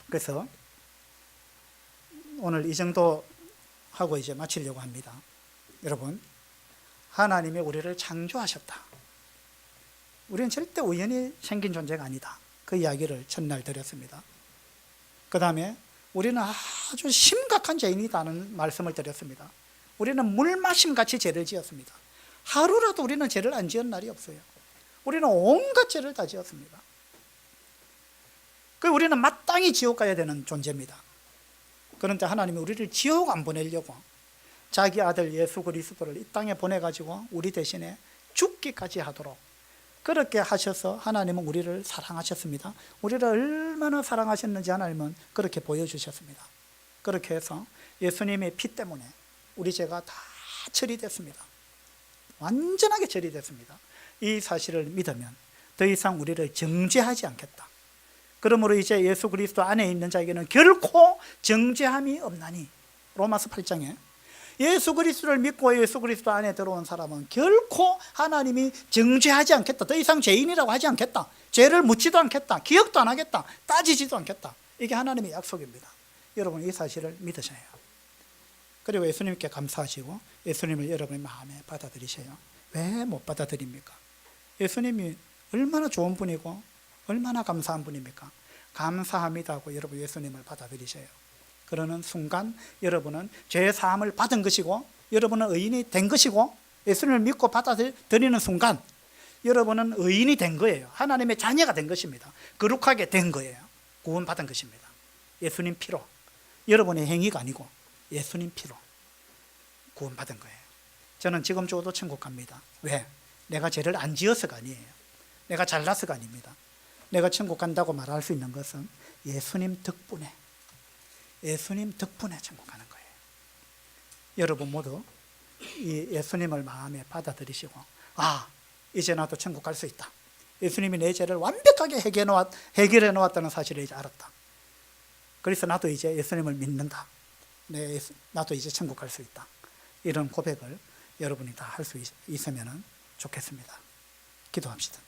그래서 오늘 이 정도 하고 이제 마치려고 합니다. 여러분, 하나님이 우리를 창조하셨다. 우리는 절대 우연히 생긴 존재가 아니다. 그 이야기를 첫날 드렸습니다. 그 다음에 우리는 아주 심각한 죄인이라는 말씀을 드렸습니다. 우리는 물마심같이 죄를 지었습니다. 하루라도 우리는 죄를 안 지은 날이 없어요. 우리는 온갖 죄를 다 지었습니다. 그 우리는 마땅히 지옥 가야 되는 존재입니다. 그런데 하나님이 우리를 지옥 안 보내려고 자기 아들 예수 그리스도를 이 땅에 보내가지고 우리 대신에 죽기까지 하도록 그렇게 하셔서 하나님은 우리를 사랑하셨습니다. 우리를 얼마나 사랑하셨는지 하나님은 그렇게 보여주셨습니다. 그렇게 해서 예수님의 피 때문에 우리 죄가 다 처리됐습니다. 완전하게 처리됐습니다. 이 사실을 믿으면 더 이상 우리를 정죄하지 않겠다. 그러므로 이제 예수 그리스도 안에 있는 자에게는 결코 정죄함이 없나니, 로마서 8장에 예수 그리스도를 믿고 예수 그리스도 안에 들어온 사람은 결코 하나님이 정죄하지 않겠다. 더 이상 죄인이라고 하지 않겠다. 죄를 묻지도 않겠다. 기억도 안 하겠다. 따지지도 않겠다. 이게 하나님의 약속입니다. 여러분, 이 사실을 믿으셔야 해요. 그리고 예수님께 감사하시고 예수님을 여러분의 마음에 받아들이세요. 왜 못 받아들입니까? 예수님이 얼마나 좋은 분이고 얼마나 감사한 분입니까? 감사합니다 하고 여러분 예수님을 받아들이세요. 그러는 순간 여러분은 죄 사함을 받은 것이고 여러분은 의인이 된 것이고 예수님을 믿고 받아들이는 순간 여러분은 의인이 된 거예요. 하나님의 자녀가 된 것입니다. 거룩하게 된 거예요. 구원받은 것입니다. 예수님 피로, 여러분의 행위가 아니고 예수님 피로 구원받은 거예요. 저는 지금 죽어도 천국 갑니다. 왜? 내가 죄를 안 지어서가 아니에요. 내가 잘나서가 아닙니다. 내가 천국 간다고 말할 수 있는 것은 예수님 덕분에 천국 가는 거예요. 여러분 모두 이 예수님을 마음에 받아들이시고, 아, 이제 나도 천국 갈 수 있다. 예수님이 내 죄를 완벽하게 해결해 놓았다는 사실을 이제 알았다. 그래서 나도 이제 예수님을 믿는다. 나도 이제 천국 갈 수 있다. 이런 고백을 여러분이 다 할 수 있으면 좋겠습니다. 기도합시다.